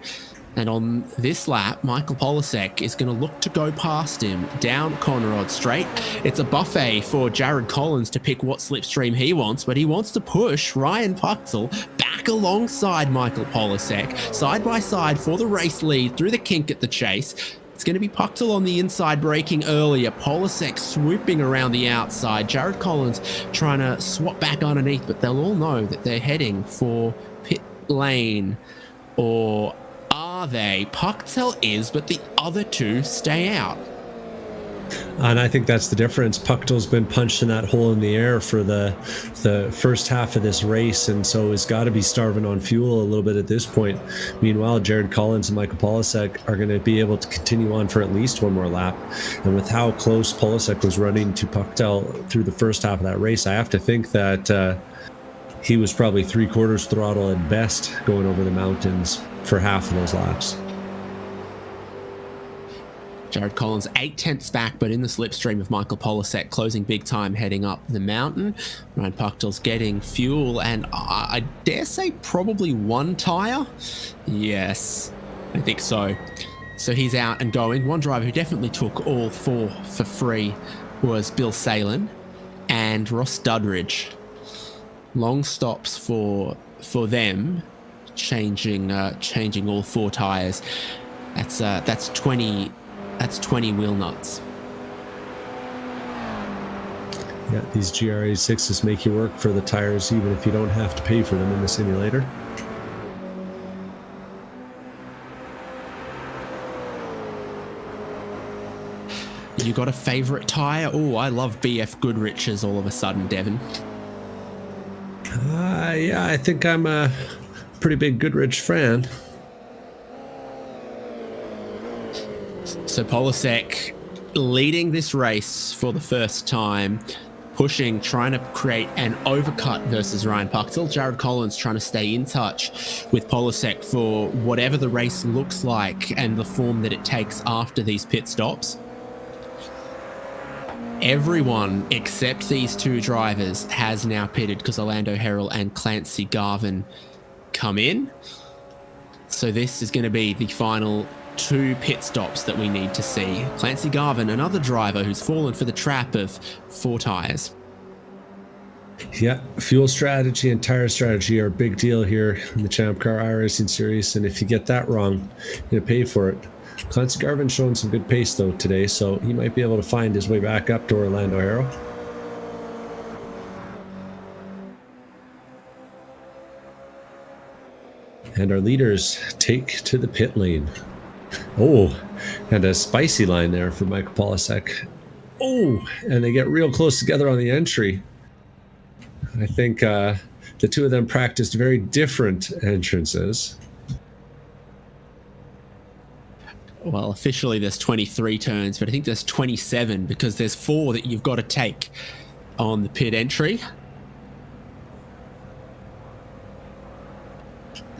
S1: And on this lap, Michael Polasek is going to look to go past him down Conrod Straight. It's a buffet for Jared Collins to pick what slipstream he wants, but he wants to push Ryan Puckdell back alongside Michael Polasek, side by side for the race lead through the kink at the chase. It's going to be Puckdell on the inside, braking earlier. Polasek swooping around the outside. Jared Collins trying to swap back underneath, but they'll all know that they're heading for pit lane. Or are they? Puckdell is, but the other two stay out.
S2: And I think that's the difference. Puckdell's been punched in that hole in the air for the first half of this race, and so he's got to be starving on fuel a little bit at this point. Meanwhile, Jared Collins and Michael Polasek are going to be able to continue on for at least one more lap. And with how close Polasek was running to Puckdell through the first half of that race, I have to think that he was probably 3/4 throttle at best going over the mountains for half of those laps.
S1: Jared Collins 8/10 back, but in the slipstream of Michael Polasek, closing big time heading up the mountain. Ryan Puckdell's getting fuel, and I dare say probably one tyre. Yes, I think so. So he's out and going. One driver who definitely took all 4 for free was Bill Salen and Ross Dudridge. Long stops for them, changing all 4 tyres. That's 20 wheel nuts.
S2: Yeah, these GRA6s make you work for the tires even if you don't have to pay for them in the simulator.
S1: You got a favourite tyre? Oh, I love BF Goodrich's all of a sudden, Devon.
S2: Yeah, I think I'm a pretty big Goodrich fan.
S1: So Polasek leading this race for the first time, pushing, trying to create an overcut versus Ryan Puckdell. Jared Collins trying to stay in touch with Polasek for whatever the race looks like and the form that it takes after these pit stops. Everyone except these 2 drivers has now pitted because Orlando Herald and Clancy Garvin come in. So this is going to be the final 2 pit stops that we need to see. Clancy Garvin, another driver who's fallen for the trap of 4 tyres.
S2: Yeah, fuel strategy and tire strategy are a big deal here in the ChampCar iRacing series, and if you get that wrong, you're going to pay for it. Clancy Garvin's showing some good pace though today, so he might be able to find his way back up to Orlando Herald. And our leaders take to the pit lane. Oh, and a spicy line there for Michael Polasek. Oh, and they get real close together on the entry. I think the 2 of them practiced very different entrances.
S1: Well, officially there's 23 turns, but I think there's 27 because there's 4 that you've got to take on the pit entry.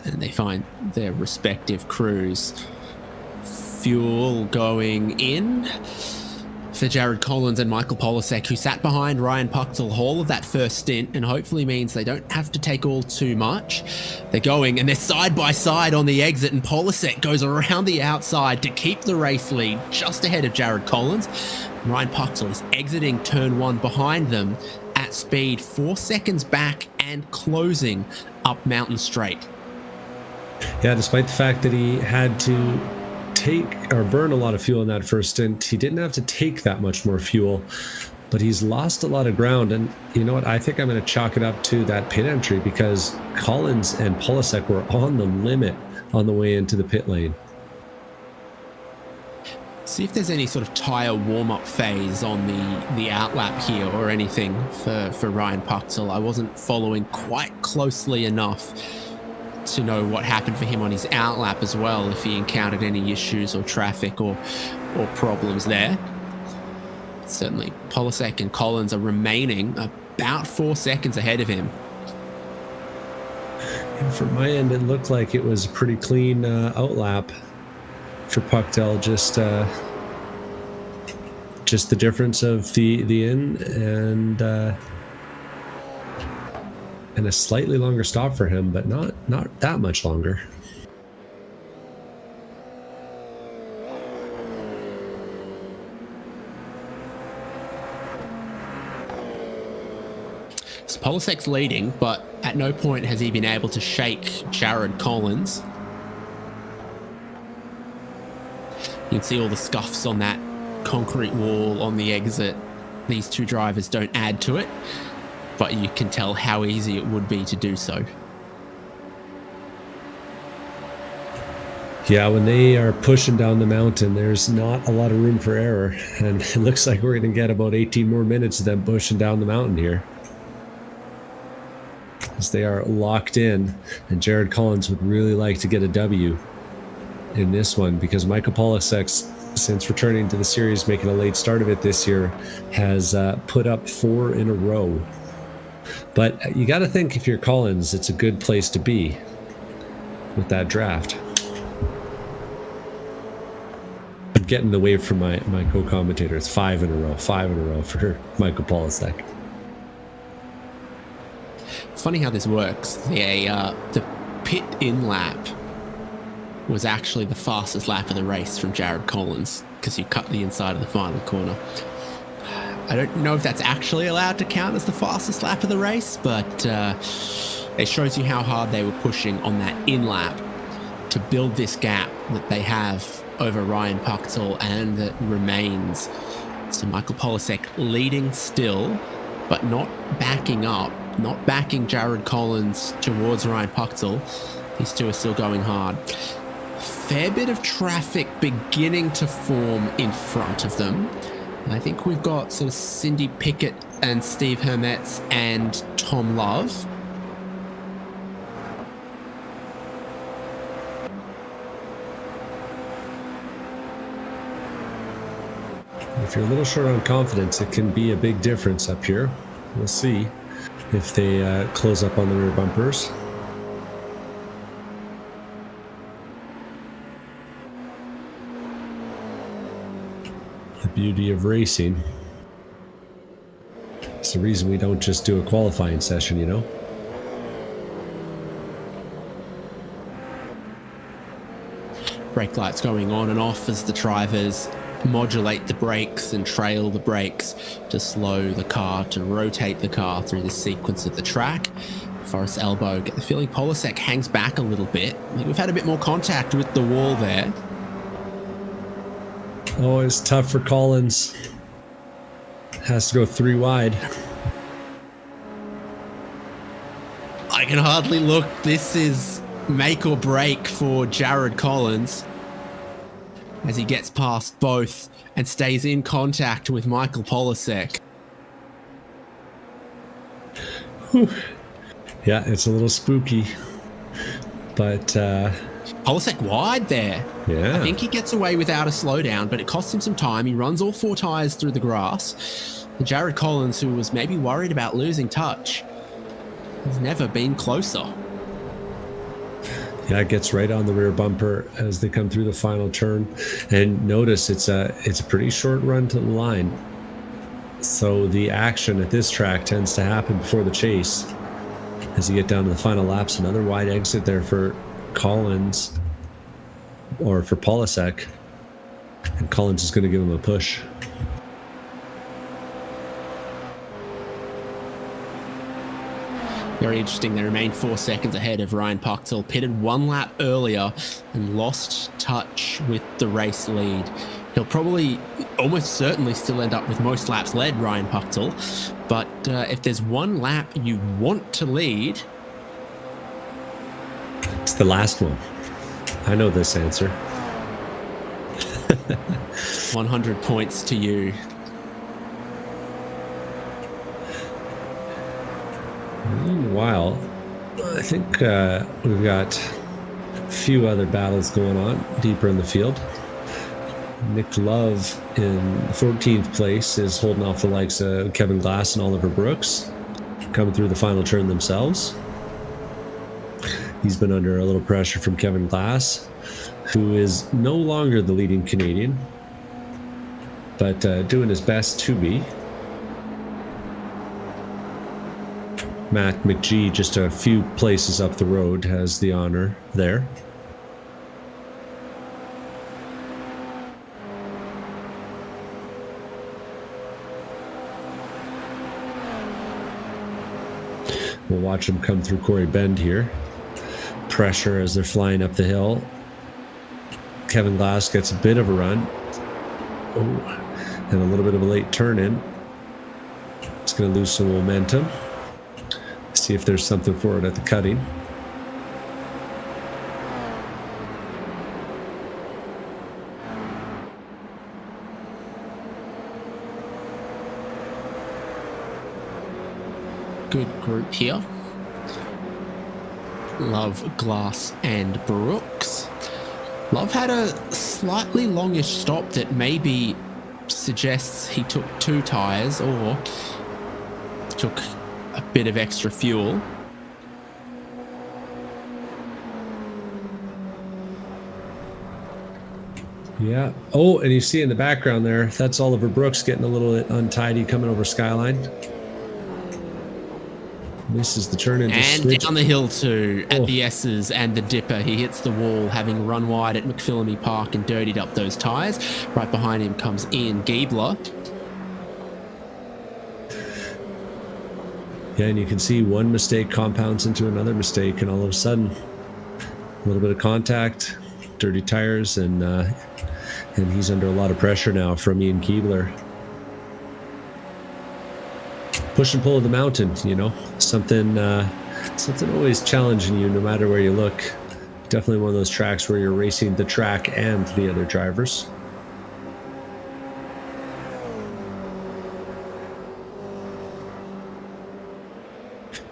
S1: And they find their respective crews. Fuel going in for Jared Collins and Michael Polasek, who sat behind Ryan Puckdell all of that first stint, and hopefully means they don't have to take all too much. They're going, and they're side by side on the exit, and Polasek goes around the outside to keep the race lead just ahead of Jared Collins. Ryan Puckdell is exiting turn 1 behind them at speed, 4 seconds back and closing up Mountain Straight.
S2: Yeah, despite the fact that he had to take or burn a lot of fuel in that first stint, he didn't have to take that much more fuel, but he's lost a lot of ground. And you know what, I think I'm going to chalk it up to that pit entry, because Collins and Polasek were on the limit on the way into the pit lane.
S1: See if there's any sort of tyre warm-up phase on the outlap here or anything for Ryan Puckdell. I wasn't following quite closely enough to know what happened for him on his outlap as well, if he encountered any issues or traffic or problems there. Certainly Polasek and Collins are remaining about 4 seconds ahead of him.
S2: And from my end, it looked like it was a pretty clean outlap for Puckdell, just just the difference of the in and a slightly longer stop for him, but not that much longer.
S1: So Polisek's leading, but at no point has he been able to shake Jared Collins. You can see all the scuffs on that concrete wall on the exit. These two drivers don't add to it, but you can tell how easy it would be to do so.
S2: Yeah, when they are pushing down the mountain, there's not a lot of room for error, and it looks like we're going to get about 18 more minutes of them pushing down the mountain here, as they are locked in. And Jared Collins would really like to get a W in this one, because Michael Polisek, since returning to the series, making a late start of it this year, has put up 4 in a row. But you got to think, if you're Collins, it's a good place to be with that draft. I'm getting the wave from my co-commentator. It's 5 in a row for Michael Polisek.
S1: Funny how this works. The pit in lap was actually the fastest lap of the race from Jared Collins, because you cut the inside of the final corner. I don't know if that's actually allowed to count as the fastest lap of the race, but it shows you how hard they were pushing on that in lap to build this gap that they have over Ryan Pucktel, and that remains. So Michael Polisek leading still, but not backing up, not backing Jared Collins towards Ryan Pucktel. These two are still going hard. Fair bit of traffic beginning to form in front of them. I think we've got sort of Cindy Pickett and Steve Hermetz and Tom Love.
S2: If you're a little short on confidence, it can be a big difference up here. We'll see if they close up on the rear bumpers. The beauty of racing. It's the reason we don't just do a qualifying session, you know?
S1: Brake lights going on and off as the drivers modulate the brakes and trail the brakes to slow the car, to rotate the car through the sequence of the track. Forest elbow, get the feeling Polisek hangs back a little bit. I think we've had a bit more contact with the wall there.
S2: Oh, it's tough for Collins. Has to go 3 wide.
S1: I can hardly look. This is make or break for Jared Collins, as he gets past both and stays in contact with Michael Polisek.
S2: Yeah, it's a little spooky, but
S1: Polisek wide there.
S2: yeah,
S1: I think he gets away without a slowdown, but it costs him some time. He runs all 4 tires through the grass. And Jared Collins, who was maybe worried about losing touch, has never been closer.
S2: Yeah, it gets right on the rear bumper as they come through the final turn. And notice it's a pretty short run to the line. So the action at this track tends to happen before the chase. As you get down to the final laps, another wide exit there for Collins, or for Polisek. And Collins is going to give him a push.
S1: Very interesting. They remain 4 seconds ahead of Ryan Pucktel, pitted 1 lap earlier and lost touch with the race lead. He'll probably, almost certainly, still end up with most laps led, Ryan Pucktel. But if there's 1 lap you want to lead,
S2: it's the last one. I know this answer.
S1: 100 points to you.
S2: Meanwhile, I think we've got a few other battles going on deeper in the field. Nick Love in 14th place is holding off the likes of Kevin Glass and Oliver Brooks, coming through the final turn themselves. He's been under a little pressure from Kevin Glass, who is no longer the leading Canadian, but doing his best to be. Matt McGee, just a few places up the road, has the honor there. We'll watch him come through Corey Bend here. Pressure as they're flying up the hill. Kevin Glass gets a bit of a run. Oh, and a little bit of a late turn in. It's going to lose some momentum. See if there's something for it at the cutting.
S1: Good group here. Love, Glass, and Brooks. Love had a slightly longish stop that maybe suggests he took 2 tyres or took a bit of extra fuel.
S2: Yeah. Oh, and you see in the background there, that's Oliver Brooks getting a little bit untidy coming over Skyline. Misses the turn into
S1: and
S2: switch.
S1: Down the hill too at the S's and the Dipper. He hits the wall, having run wide at McPhillamy Park and dirtied up those tyres. Right behind him comes Ian Giebler.
S2: Yeah, and you can see one mistake compounds into another mistake, and all of a sudden, a little bit of contact, dirty tires, and he's under a lot of pressure now from Ian Giebler. Push and pull of the mountain, you know, something always challenging you no matter where you look. Definitely one of those tracks where you're racing the track and the other drivers.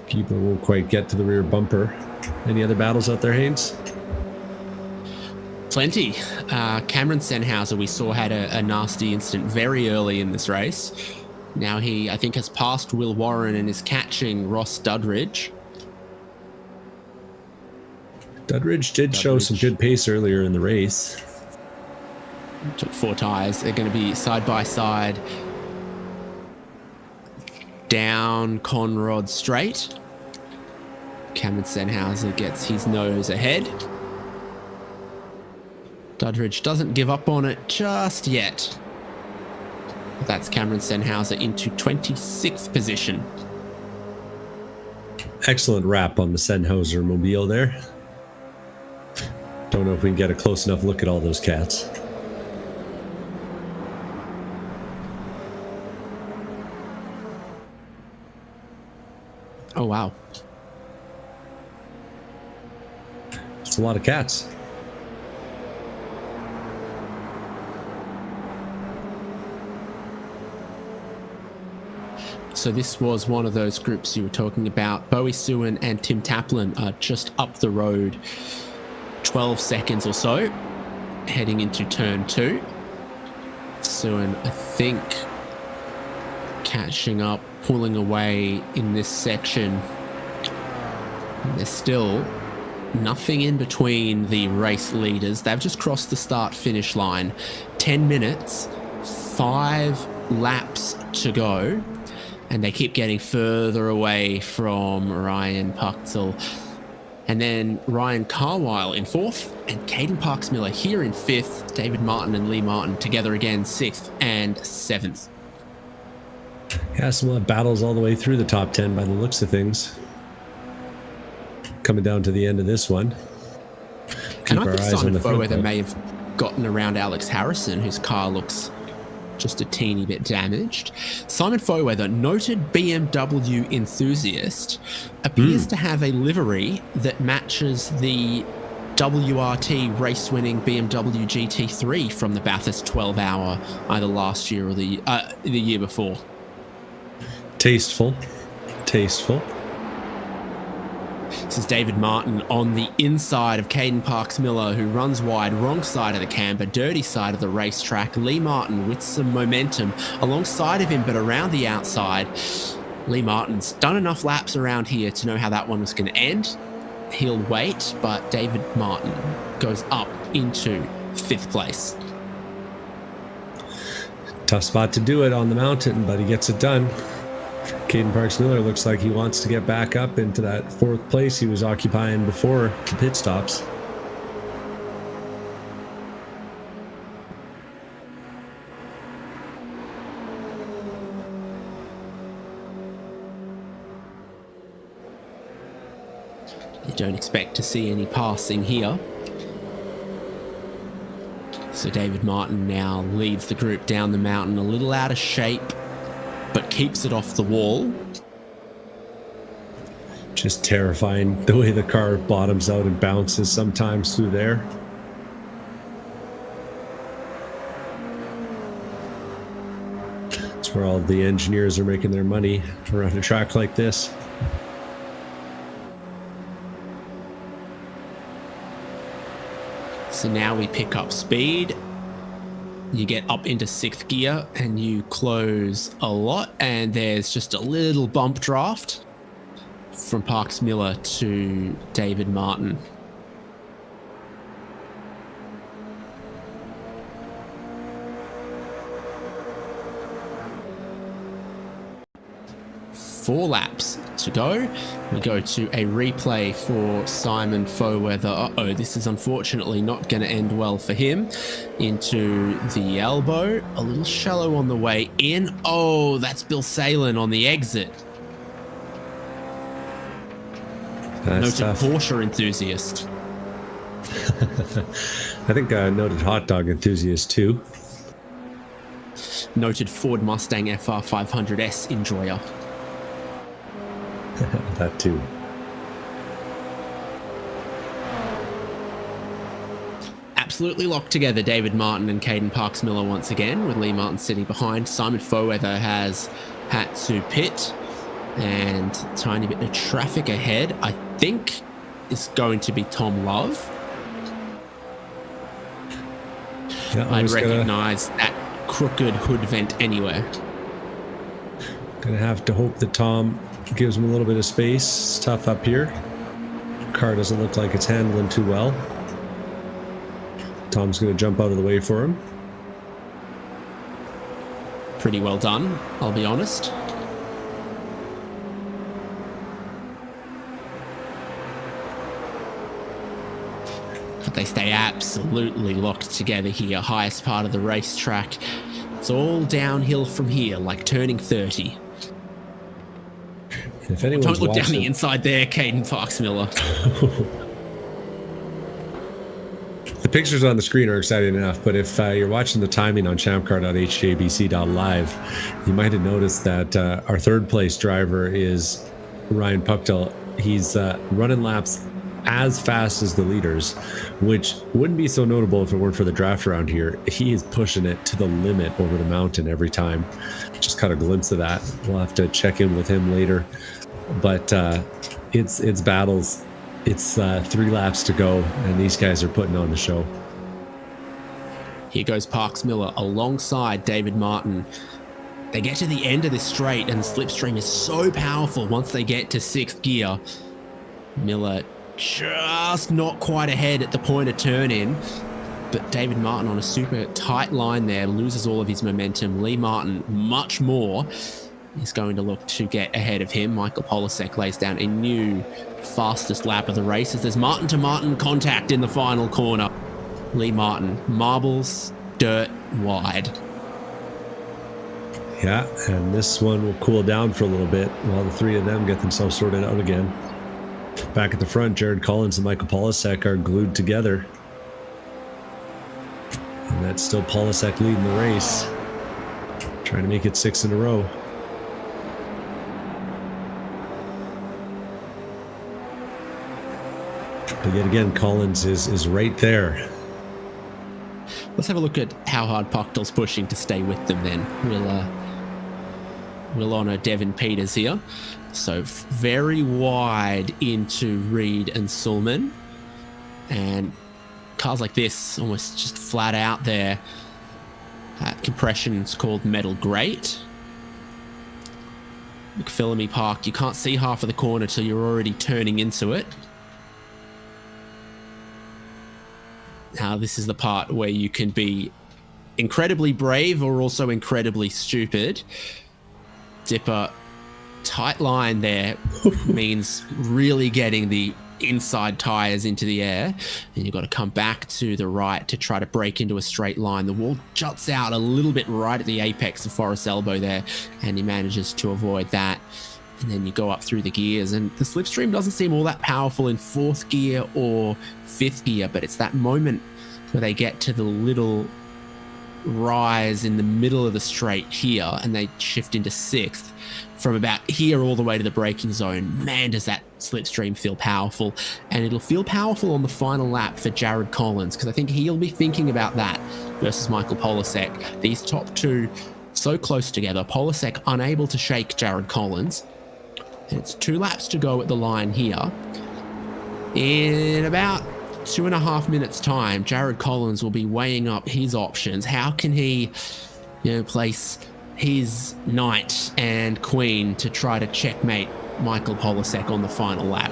S2: Giebler won't quite get to the rear bumper. Any other battles out there, Haynes?
S1: Plenty. Cameron Sennhauser, we saw, had a nasty incident very early in this race. Now he, I think, has passed Will Warren and is catching Ross Dudridge.
S2: Dudridge did show some good pace earlier in the race.
S1: Took 4 tyres. They're going to be side by side down Conrod Straight. Cameron Sennhauser gets his nose ahead. Dudridge doesn't give up on it just yet. That's Cameron Sennhauser into 26th position.
S2: Excellent wrap on the Sennhauser mobile there. Don't know if we can get a close enough look at all those cats.
S1: Oh, wow.
S2: It's a lot of cats.
S1: So this was one of those groups you were talking about. Bowie Suin and Tim Taplin are just up the road 12 seconds or so, heading into turn 2. Suin, I think, catching up, pulling away in this section. And there's still nothing in between the race leaders. They've just crossed the start-finish line. 10 minutes, 5 laps to go. And they keep getting further away from Ryan Puchtel. And then Ryan Carwile in 4th, and Caden Parks-Miller here in 5th. David Martin and Lee Martin together again, 6th and 7th.
S2: Yeah, some battles all the way through the top 10 by the looks of things. Coming down to the end of this one.
S1: And I think Simon Foweather may have gotten around Alex Harrison, whose car looks just a teeny bit damaged. Simon Foweather, noted BMW enthusiast, appears to have a livery that matches the WRT race-winning BMW GT3 from the Bathurst 12-hour, either last year or the year before.
S2: Tasteful. Tasteful.
S1: This is David Martin on the inside of Caden Parks-Miller, who runs wide, wrong side of the camber, dirty side of the racetrack. Lee Martin with some momentum alongside of him, but around the outside. Lee Martin's done enough laps around here to know how that one was going to end. He'll wait, but David Martin goes up into 5th place.
S2: Tough spot to do it on the mountain, but he gets it done. Caden Parks-Miller looks like he wants to get back up into that 4th place he was occupying before the pit stops.
S1: You don't expect to see any passing here. So David Martin now leads the group down the mountain, a little out of shape, but keeps it off the wall.
S2: Just terrifying the way the car bottoms out and bounces sometimes through there. It's where all the engineers are making their money around a track like this.
S1: So now we pick up speed. You get up into 6th gear and you close a lot, and there's just a little bump draft from Parks-Miller to David Martin. Four laps to go. We go to a replay for Simon Foweather. Uh-oh, this is unfortunately not going to end well for him. Into the elbow. A little shallow on the way in. Oh, that's Bill Salen on the exit.
S2: That's
S1: noted
S2: tough.
S1: Porsche enthusiast.
S2: I think I noted hot dog enthusiast too.
S1: Noted Ford Mustang FR 500S enjoyer.
S2: That too.
S1: Absolutely locked together, David Martin and Caden Parks-Miller once again, with Lee Martin sitting behind. Simon Foweather has had to pit, and a tiny bit of traffic ahead. I think is going to be Tom Love.
S2: Yeah,
S1: I'd recognize that crooked hood vent anywhere.
S2: Gonna have to hope that Tom gives him a little bit of space. It's tough up here. Car doesn't look like it's handling too well. Tom's gonna jump out of the way for him.
S1: Pretty well done, I'll be honest. But they stay absolutely locked together here. Highest part of the racetrack. It's all downhill from here, like turning 30.
S2: If anyone's
S1: Don't look down
S2: watching,
S1: the inside there, Caden Parks-Miller.
S2: the pictures on the screen are exciting enough, but if you're watching the timing on champcar.hjbc.live, you might have noticed that our 3rd place driver is Ryan Puckdell. He's running laps as fast as the leaders, which wouldn't be so notable if it weren't for the draft around here. He is pushing it to the limit over the mountain every time. Just caught a glimpse of that. We'll have to check in with him later. But it's battles. It's 3 laps to go, and these guys are putting on the show.
S1: Here goes Parks-Miller alongside David Martin. They get to the end of this straight, and the slipstream is so powerful once they get to 6th gear. Miller just not quite ahead at the point of turn in, but David Martin on a super tight line there loses all of his momentum. Lee Martin much more is going to look to get ahead of him. Michael Polasek lays down a new fastest lap of the race as there's Martin to Martin contact in the final corner. Lee Martin, marbles, dirt, wide.
S2: Yeah, and this one will cool down for a little bit while the 3 of them get themselves sorted out again. Back at the front, Jared Collins and Michael Polasek are glued together. And that's still Polasek leading the race. Trying to make it 6 in a row. But yet again, Collins is right there.
S1: Let's have a look at how hard Puckdell's pushing to stay with them then. We'll honour Devin Peters here. So very wide into Reed and Sulman. And cars like this almost just flat out there. Compression's called metal grate. McPhillamy Park, you can't see half of the corner till you're already turning into it. Now this is the part where you can be incredibly brave or also incredibly stupid. Dipper, tight line there means really getting the inside tires into the air, and you've got to come back to the right to try to break into a straight line. The wall juts out a little bit right at the apex of Forest Elbow there, and he manages to avoid that. And then you go up through the gears, and the slipstream doesn't seem all that powerful in 4th gear or 5th gear, but it's that moment where they get to the little rise in the middle of the straight here, and they shift into 6th. From about here all the way to the braking zone, man, does that slipstream feel powerful. And it'll feel powerful on the final lap for Jared Collins, because I think he'll be thinking about that versus Michael Polasek. These top two so close together. Polasek unable to shake Jared Collins. And it's 2 laps to go at the line here. In about 2.5 minutes time, Jared Collins will be weighing up his options. How can he, place his knight and queen to try to checkmate Michael Polasek on the final lap?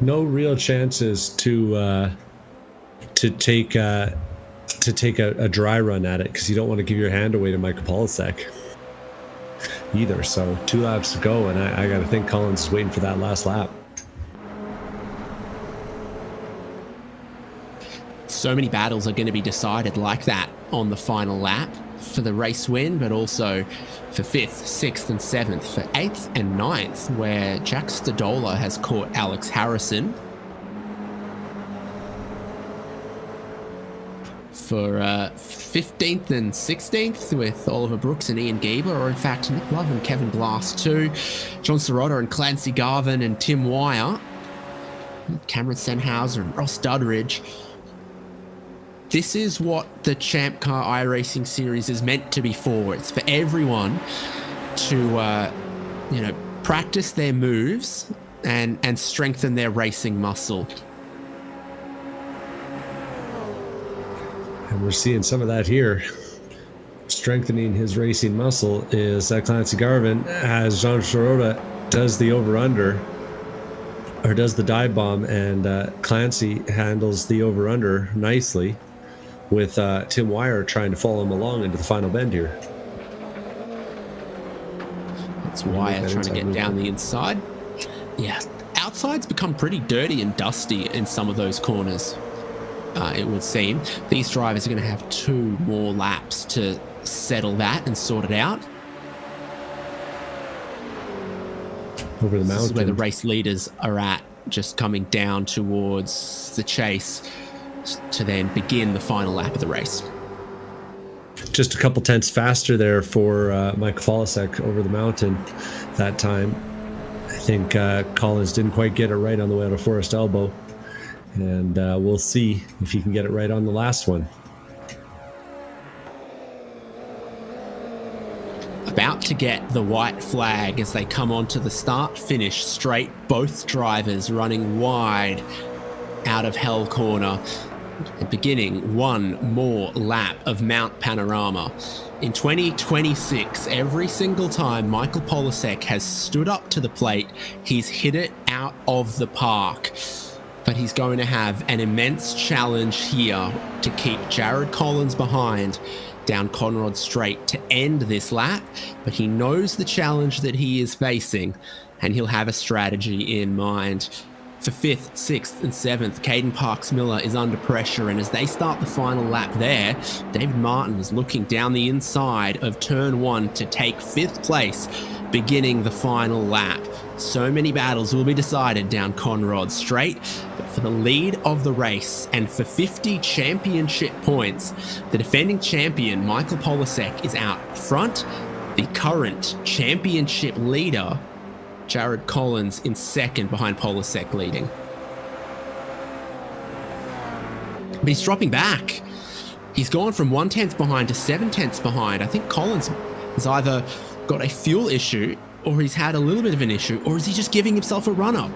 S2: No real chances to take a dry run at it, because you don't want to give your hand away to Michael Polasek either. So 2 laps to go, and I got to think Collins is waiting for that last lap.
S1: So many battles are going to be decided like that on the final lap for the race win, but also for 5th, 6th and 7th, for 8th and 9th, where Jack Stadola has caught Alex Harrison. For 15th and 16th with Oliver Brooks and Ian Gieber, or in fact Nick Love and Kevin Glass too, John Sirota and Clancy Garvin and Tim Wire, Cameron Senhauser and Ross Dudridge. This is what the ChampCar iRacing series is meant to be for. It's for everyone to, practice their moves and strengthen their racing muscle.
S2: And we're seeing some of that here. Strengthening his racing muscle is Clancy Garvin, as John Sirota does the over-under, or does the dive bomb, and Clancy handles the over-under nicely, with Tim Wire trying to follow him along into the final bend here.
S1: That's Wire trying to get down the inside. Yeah, outside's become pretty dirty and dusty in some of those corners, it would seem. These drivers are going to have 2 more laps to settle that and sort it out.
S2: Over the mountain.
S1: This is where the race leaders are at, just coming down towards the chase to then begin the final lap of the race.
S2: Just a couple tenths faster there for Michael Polasek over the mountain that time. I think Collins didn't quite get it right on the way out of Forest Elbow, and we'll see if he can get it right on the last one.
S1: About to get the white flag as they come onto the start-finish straight, both drivers running wide out of Hell Corner and beginning one more lap of Mount Panorama. In 2026, every single time Michael Polasek has stood up to the plate, he's hit it out of the park. But he's going to have an immense challenge here to keep Jared Collins behind down Conrod Straight to end this lap. But he knows the challenge that he is facing, and he'll have a strategy in mind. For 5th, 6th and 7th, Caden Parks-Miller is under pressure, and as they start the final lap there, David Martin is looking down the inside of turn 1 to take 5th place, beginning the final lap. So many battles will be decided down Conrod Straight, but for the lead of the race and for 50 championship points, the defending champion Michael Polasek is out front. The current championship leader, Jared Collins, in second behind Polasek leading. But he's dropping back. He's gone from 1/10 behind to 7/10 behind. I think Collins has either got a fuel issue, or he's had a little bit of an issue, or is he just giving himself a run-up?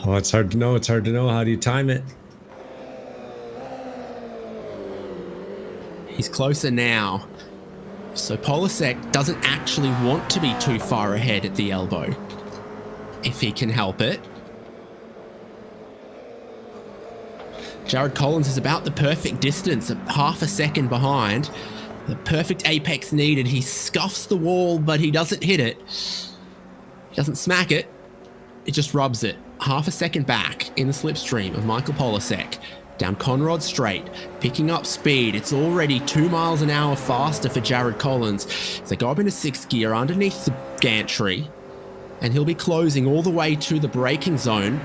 S2: Oh, it's hard to know. It's hard to know. How do you time it?
S1: He's closer now. So Polasek doesn't actually want to be too far ahead at the elbow, if he can help it. Jared Collins is about the perfect distance, half a second behind. The perfect apex needed. He scuffs the wall, but he doesn't hit it. He doesn't smack it. It just rubs it. Half a second back in the slipstream of Michael Polasek. Down Conrod Straight, picking up speed. It's already 2 miles an hour faster for Jared Collins. As they go up into 6th gear underneath the gantry, and he'll be closing all the way to the braking zone.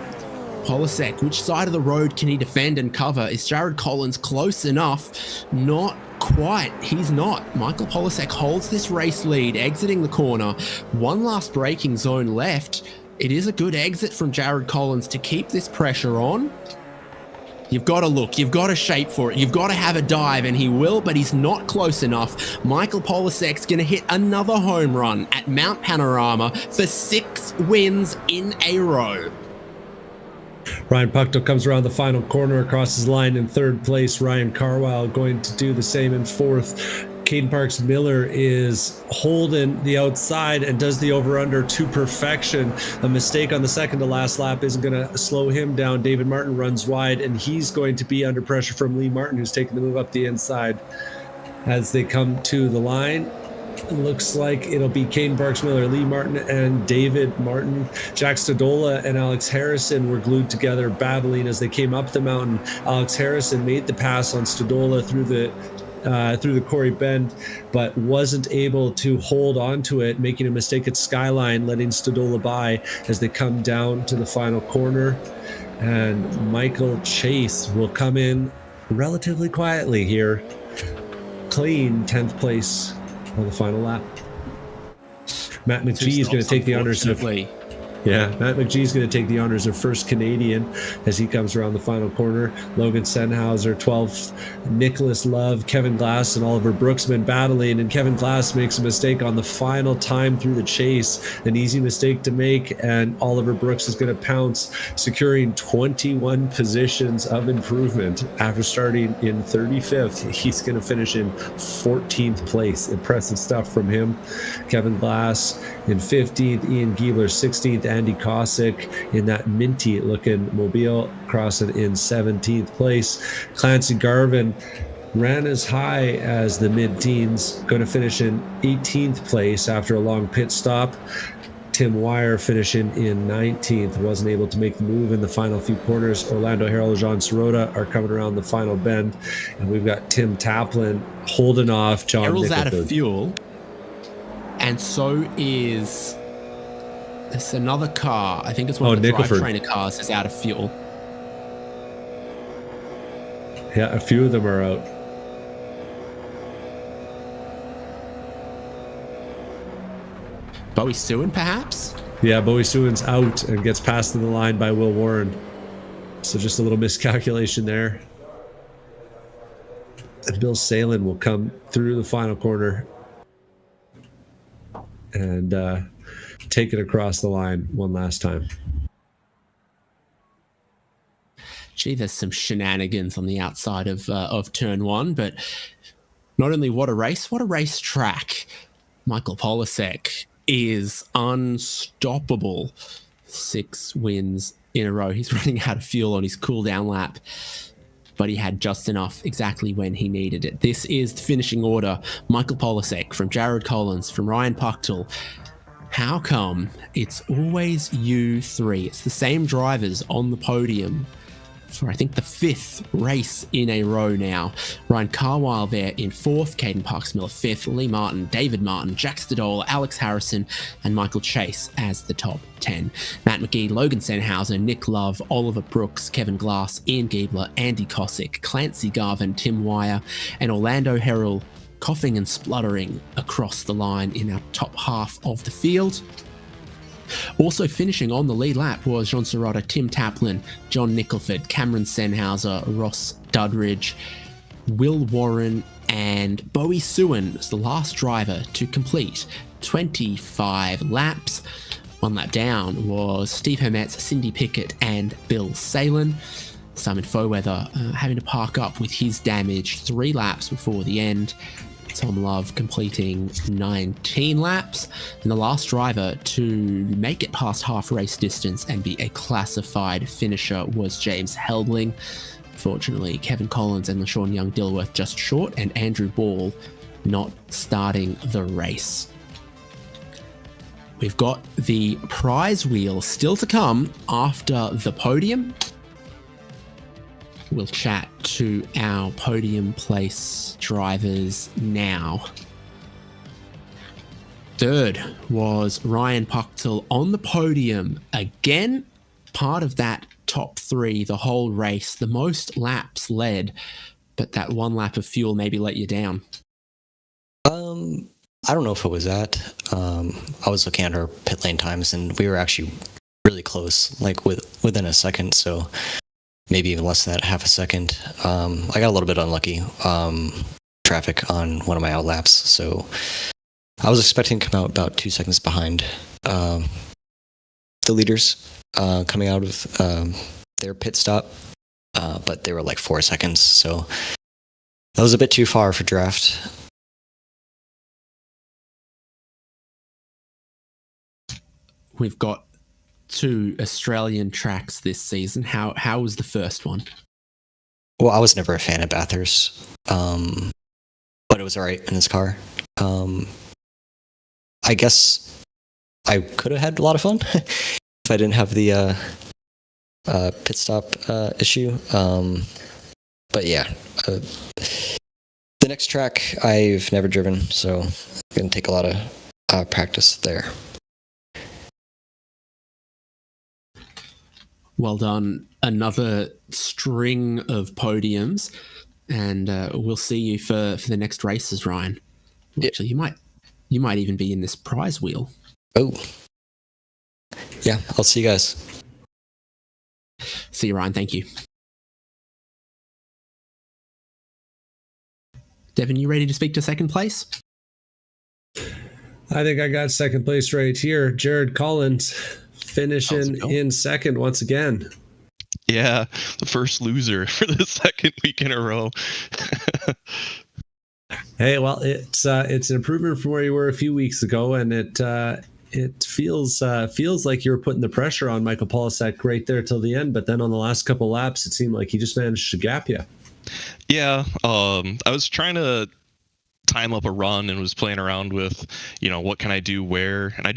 S1: Polasek, which side of the road can he defend and cover? Is Jared Collins close enough? Not quite. He's not. Michael Polasek holds this race lead, exiting the corner. One last braking zone left. It is a good exit from Jared Collins to keep this pressure on. You've got to look. You've got to shape for it. You've got to have a dive, and he will, but he's not close enough. Michael Polasek's going to hit another home run at Mount Panorama for 6 wins in a row.
S2: Ryan Pucktel comes around the final corner across his line in 3rd place. Ryan Carwile going to do the same in 4th. Caden Parks Miller is holding the outside and does the over-under to perfection. A mistake on the second to last lap isn't going to slow him down. David Martin runs wide, and he's going to be under pressure from Lee Martin, who's taking the move up the inside. As they come to the line, it looks like it'll be Caden Parks Miller, Lee Martin, and David Martin. Jack Stadola and Alex Harrison were glued together, battling as they came up the mountain. Alex Harrison made the pass on Stadola through the Corey Bend, but wasn't able to hold onto it, making a mistake at Skyline, letting Stadola by as they come down to the final corner. And Michael Chase will come in relatively quietly here. Clean 10th place on the final lap. Matt McGee is going to take the honors of... Matt McGee is going to take the honors of first Canadian as he comes around the final corner. Logan Senhauser, 12th. Nicholas Love, Kevin Glass, and Oliver Brooks been battling, and Kevin Glass makes a mistake on the final time through the chase. An easy mistake to make, and Oliver Brooks is going to pounce, securing 21 positions of improvement. After starting in 35th, he's going to finish in 14th place. Impressive stuff from him. Kevin Glass in 15th, Ian Giebler 16th, Andy Kosick in that minty looking mobile crossing in 17th place. Clancy Garvin ran as high as the mid-teens, going to finish in 18th place after a long pit stop. Tim Wire finishing in 19th, wasn't able to make the move in the final few corners. Orlando Harrell, John Sirota are coming around the final bend, and we've got Tim Taplin holding off John
S1: Harrell's
S2: Nicholson.
S1: out of fuel, and so is there's another car. I think it's one of the drivetrainer cars is out of fuel.
S2: Yeah, a few of them are out.
S1: Bowie Sewin, perhaps?
S2: Yeah, Bowie Sewin's out and gets passed in the line by Will Warren. So just a little miscalculation there. And Bill Salin will come through the final corner and take it across the line one last time.
S1: Gee, there's some shenanigans on the outside of turn 1, but not only what a race track. Michael Polasek is unstoppable. 6 wins in a row. He's running out of fuel on his cool down lap, but he had just enough exactly when he needed it. This is the finishing order. Michael Polasek, from Jared Collins, from Ryan Pucktel. How come it's always you 3? It's the same drivers on the podium for, I think, the 5th race in a row now. Ryan Carwile there in 4th, Caden Parks Miller 5th, Lee Martin, David Martin, Jack Stadola, Alex Harrison, and Michael Chase as the top 10. Matt McGee, Logan Senhauser, Nick Love, Oliver Brooks, Kevin Glass, Ian Giebler, Andy Kosick, Clancy Garvin, Tim Wire, and Orlando Harrell coughing and spluttering across the line in our top half of the field. Also finishing on the lead lap was John Sirota, Tim Taplin, John Nicholford, Cameron Senhauser, Ross Dudridge, Will Warren, and Bowie Sewin was the last driver to complete 25 laps. One lap down was Steve Hermetz, Cindy Pickett, and Bill Salin. Simon Foweather having to park up with his damage 3 laps before the end. Tom Love completing 19 laps, and the last driver to make it past half race distance and be a classified finisher was James Heldling. unfortunately. Kevin Collins and LaShawn Young-Dilworth just short, and Andrew Ball not starting the race. We've got the prize wheel still to come after the podium. We'll chat to our podium place drivers now. Third was Ryan Puchtel on the podium. Again, part of that top three the whole race, the most laps led, but that one lap of fuel maybe let you down.
S3: I don't know if it was that. I was looking at our pit lane times, and we were actually really close, like within a second, so maybe even less than that, half a second. I got a little bit unlucky. Traffic on one of my out laps, so I was expecting to come out about 2 seconds behind the leaders coming out of their pit stop, but they were like 4 seconds, so that was a bit too far for draft.
S1: We've got 2 Australian tracks this season. How was the first one?
S3: Well, I was never a fan of Bathurst, but it was all right in this car. I guess I could have had a lot of fun if I didn't have the pit stop issue. But yeah, the next track I've never driven, so I'm going to take a lot of practice there.
S1: Well done. Another string of podiums, and we'll see you for the next races, Ryan. Actually, you might even be in this prize wheel.
S3: Oh. Yeah, I'll see you guys.
S1: See you, Ryan. Thank you. Devin, you ready to speak to second place?
S2: I think I got second place right here. Jared Collins finishing in second once again.
S4: Yeah, the first loser for the second week in a row.
S2: Hey, well, it's an improvement from where you were a few weeks ago, and it feels like you were putting the pressure on Michael Polisek right there till the end, but then on the last couple laps, it seemed like he just managed to gap you.
S4: Yeah, I was trying to time up a run and was playing around with, what can I do where, and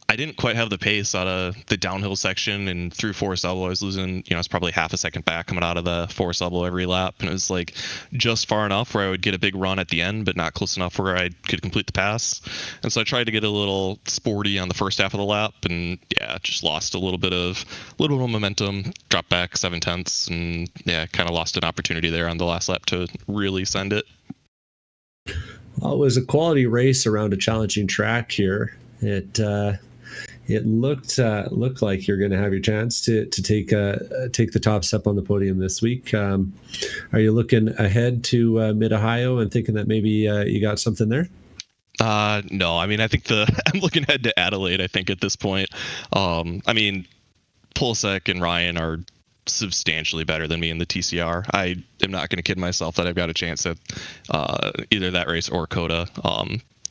S4: I didn't quite have the pace out of the downhill section, and through Forest Elbow I was losing, it's probably half a second back coming out of the Forest Elbow every lap, and it was like just far enough where I would get a big run at the end, but not close enough where I could complete the pass. And so I tried to get a little sporty on the first half of the lap, and yeah, just lost a little bit of momentum, dropped back 7/10, and yeah, kind of lost an opportunity there on the last lap to really send it.
S2: Well, it was a quality race around a challenging track here. It looked like you're going to have your chance to take the top step on the podium this week. Are you looking ahead to Mid Ohio and thinking that maybe you got something there?
S4: No, I mean, I think I'm looking ahead to Adelaide. I think at this point, I mean, Polisek and Ryan are substantially better than me in the TCR. I am not going to kid myself that I've got a chance at either that race or Coda.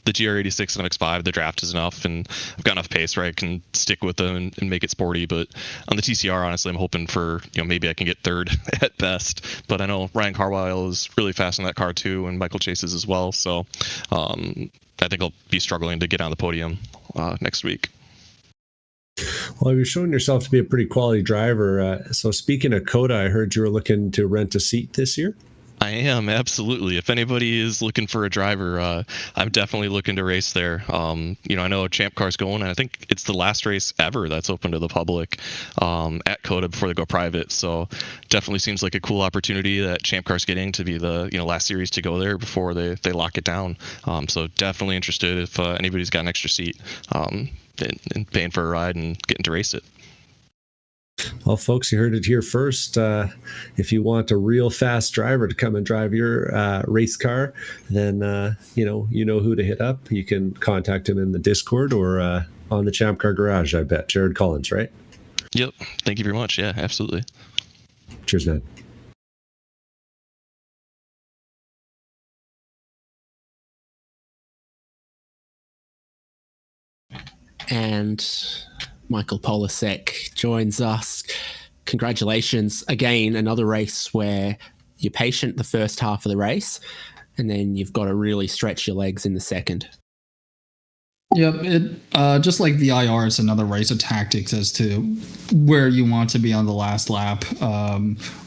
S4: The GR86 and MX5, the draft is enough, and I've got enough pace where I can stick with them and make it sporty. But on the TCR, honestly, I'm hoping for, maybe I can get third at best. But I know Ryan Carwile is really fast in that car too, and Michael Chase is as well. So I think I'll be struggling to get on the podium next week.
S2: Well, you're showing yourself to be a pretty quality driver. So speaking of Coda, I heard you were looking to rent a seat this year.
S4: I am, absolutely. If anybody is looking for a driver, I'm definitely looking to race there. I know ChampCar's going, and I think it's the last race ever that's open to the public at Coda before they go private. So definitely seems like a cool opportunity that ChampCar's getting to be the last series to go there before they lock it down. So definitely interested if anybody's got an extra seat and paying for a ride and getting to race it.
S2: Well, folks, you heard it here first. If you want a real fast driver to come and drive your race car, then you know who to hit up. You can contact him in the Discord or on the ChampCar Garage. I bet Jared Collins, right?
S4: Yep. Thank you very much. Yeah, absolutely.
S2: Cheers, man.
S1: And Michael Polisek joins us. congratulations. Again, another race where you're patient the first half of the race, and then you've got to really stretch your legs in the second.
S5: Yep, it just like the IR, it's another race of tactics as to where you want to be on the last lap.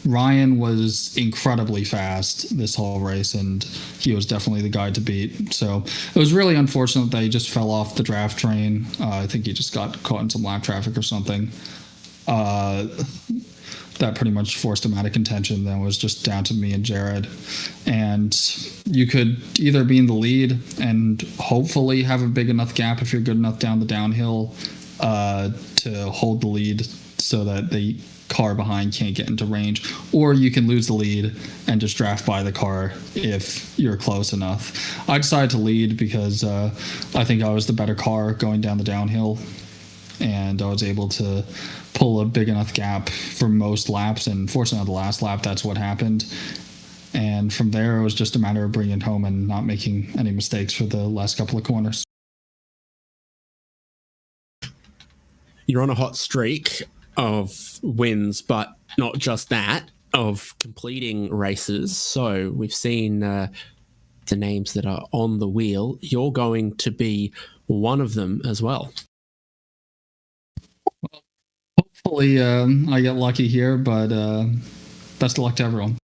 S5: Ryan was incredibly fast this whole race, and he was definitely the guy to beat. So it was really unfortunate that he just fell off the draft train. I think he just got caught in some lap traffic or something. That pretty much forced him out of contention. Then was just down to me and Jared. And you could either be in the lead and hopefully have a big enough gap if you're good enough down the downhill to hold the lead so that the car behind can't get into range, or you can lose the lead and just draft by the car if you're close enough. I decided to lead because I think I was the better car going down the downhill, and I was able to pull a big enough gap for most laps, and fortunately on the last lap that's what happened. And from there it was just a matter of bringing it home and not making any mistakes for the last couple of corners.
S1: You're on a hot streak of wins, but not just that, of completing races. So we've seen the names that are on the wheel. You're going to be one of them as well.
S5: Hopefully I get lucky here, but best of luck to everyone.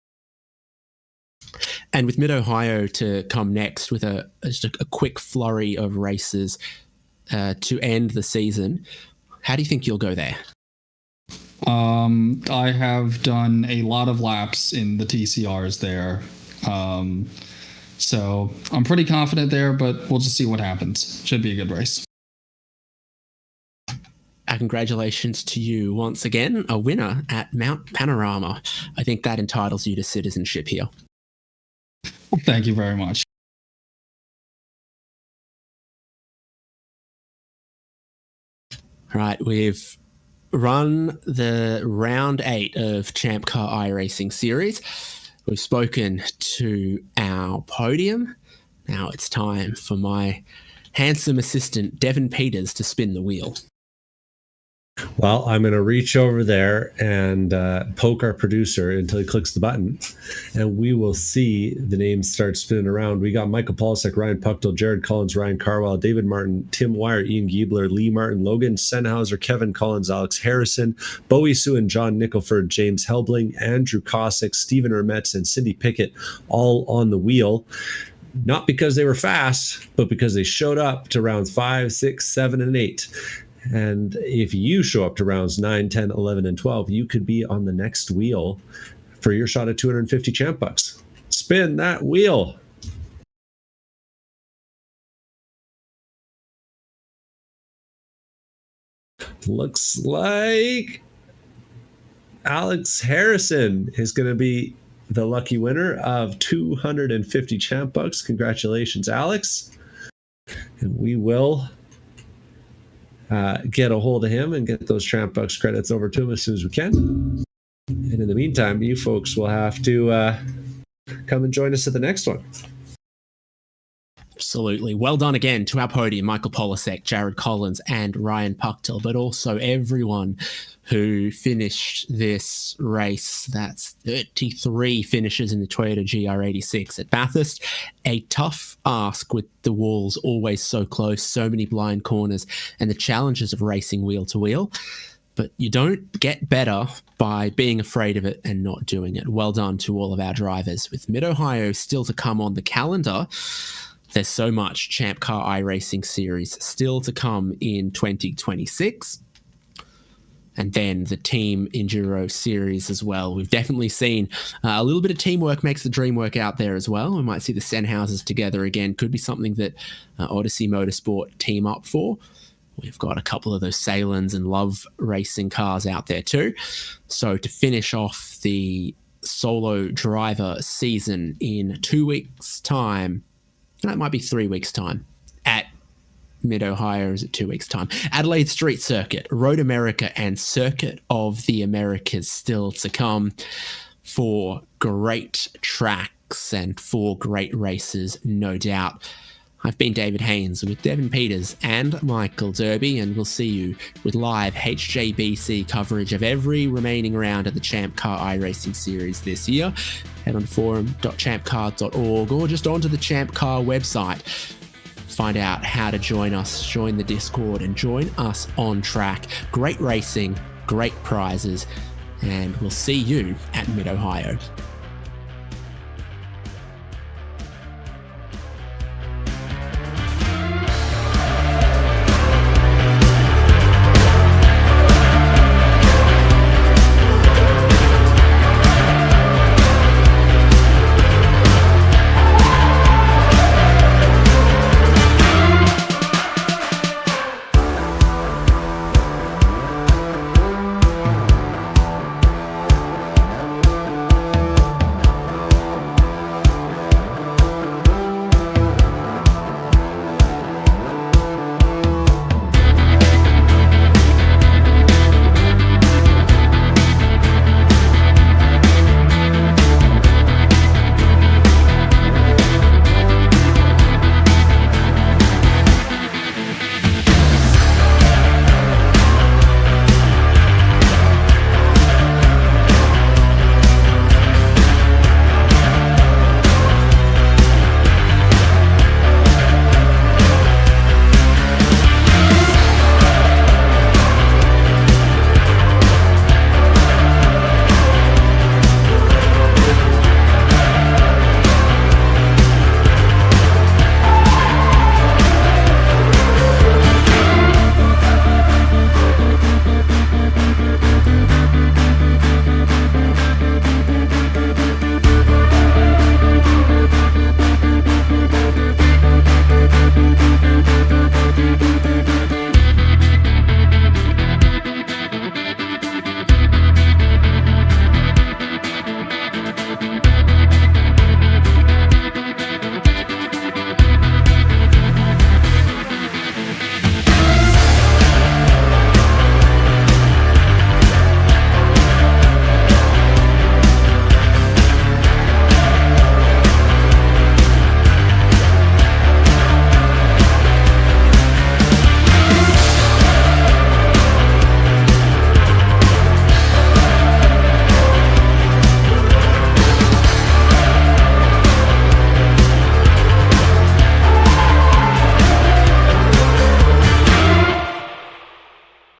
S1: And with Mid-Ohio to come next with just a quick flurry of races to end the season, how do you think you'll go there?
S5: I have done a lot of laps in the TCRs there. So I'm pretty confident there, but we'll just see what happens. Should be a good race.
S1: Congratulations to you once again, a winner at Mount Panorama. I think that entitles you to citizenship here.
S5: Thank you very much.
S1: All right, we've run the round 8 of ChampCar iRacing series. We've spoken to our podium. Now it's time for my handsome assistant, Devin Peters, to spin the wheel.
S2: Well, I'm going to reach over there and poke our producer until he clicks the button, and we will see the names start spinning around. We got Michael Polisek, Ryan Puckdell, Jared Collins, Ryan Carwell, David Martin, Tim Wire, Ian Giebler, Lee Martin, Logan Senhauser, Kevin Collins, Alex Harrison, Bowie Sue and John Nicholford, James Helbling, Andrew Cossack, Stephen Ermetz, and Cindy Pickett all on the wheel. Not because they were fast, but because they showed up to rounds 5, 6, 7, and 8. And if you show up to rounds 9, 10, 11, and 12, you could be on the next wheel for your shot at 250 champ bucks. Spin that wheel. Looks like Alex Harrison is going to be the lucky winner of 250 champ bucks. Congratulations, Alex. And we will get a hold of him and get those champ bucks credits over to him as soon as we can. And in the meantime, you folks will have to come and join us at the next one.
S1: Absolutely. Well done again to our podium, Michael Polisek, Jared Collins, and Ryan Puckdell, but also everyone who finished this race. That's 33 finishes in the Toyota GR86 at Bathurst. A tough ask with the walls always so close, so many blind corners, and the challenges of racing wheel to wheel. But you don't get better by being afraid of it and not doing it. Well done to all of our drivers. With Mid-Ohio still to come on the calendar, there's so much ChampCar iRacing series still to come in 2026. And then the Team Enduro series as well. We've definitely seen a little bit of teamwork makes the dream work out there as well. We might see the Senhausers together again. Could be something that Odyssey Motorsport team up for. We've got a couple of those Salins and Love racing cars out there too. So to finish off the solo driver season in 2 weeks' time, that might be 3 weeks' time, at Mid-Ohio, is it 2 weeks' time? Adelaide Street Circuit, Road America, and Circuit of the Americas still to come for great tracks and for great races, no doubt. I've been David Haynes with Devin Peters and Michael Derby, and we'll see you with live HJBC coverage of every remaining round of the ChampCar iRacing series this year. Head on forum.champcar.org or just onto the ChampCar website. Find out how to join us, join the Discord, and join us on track. Great racing, great prizes, and we'll see you at Mid-Ohio.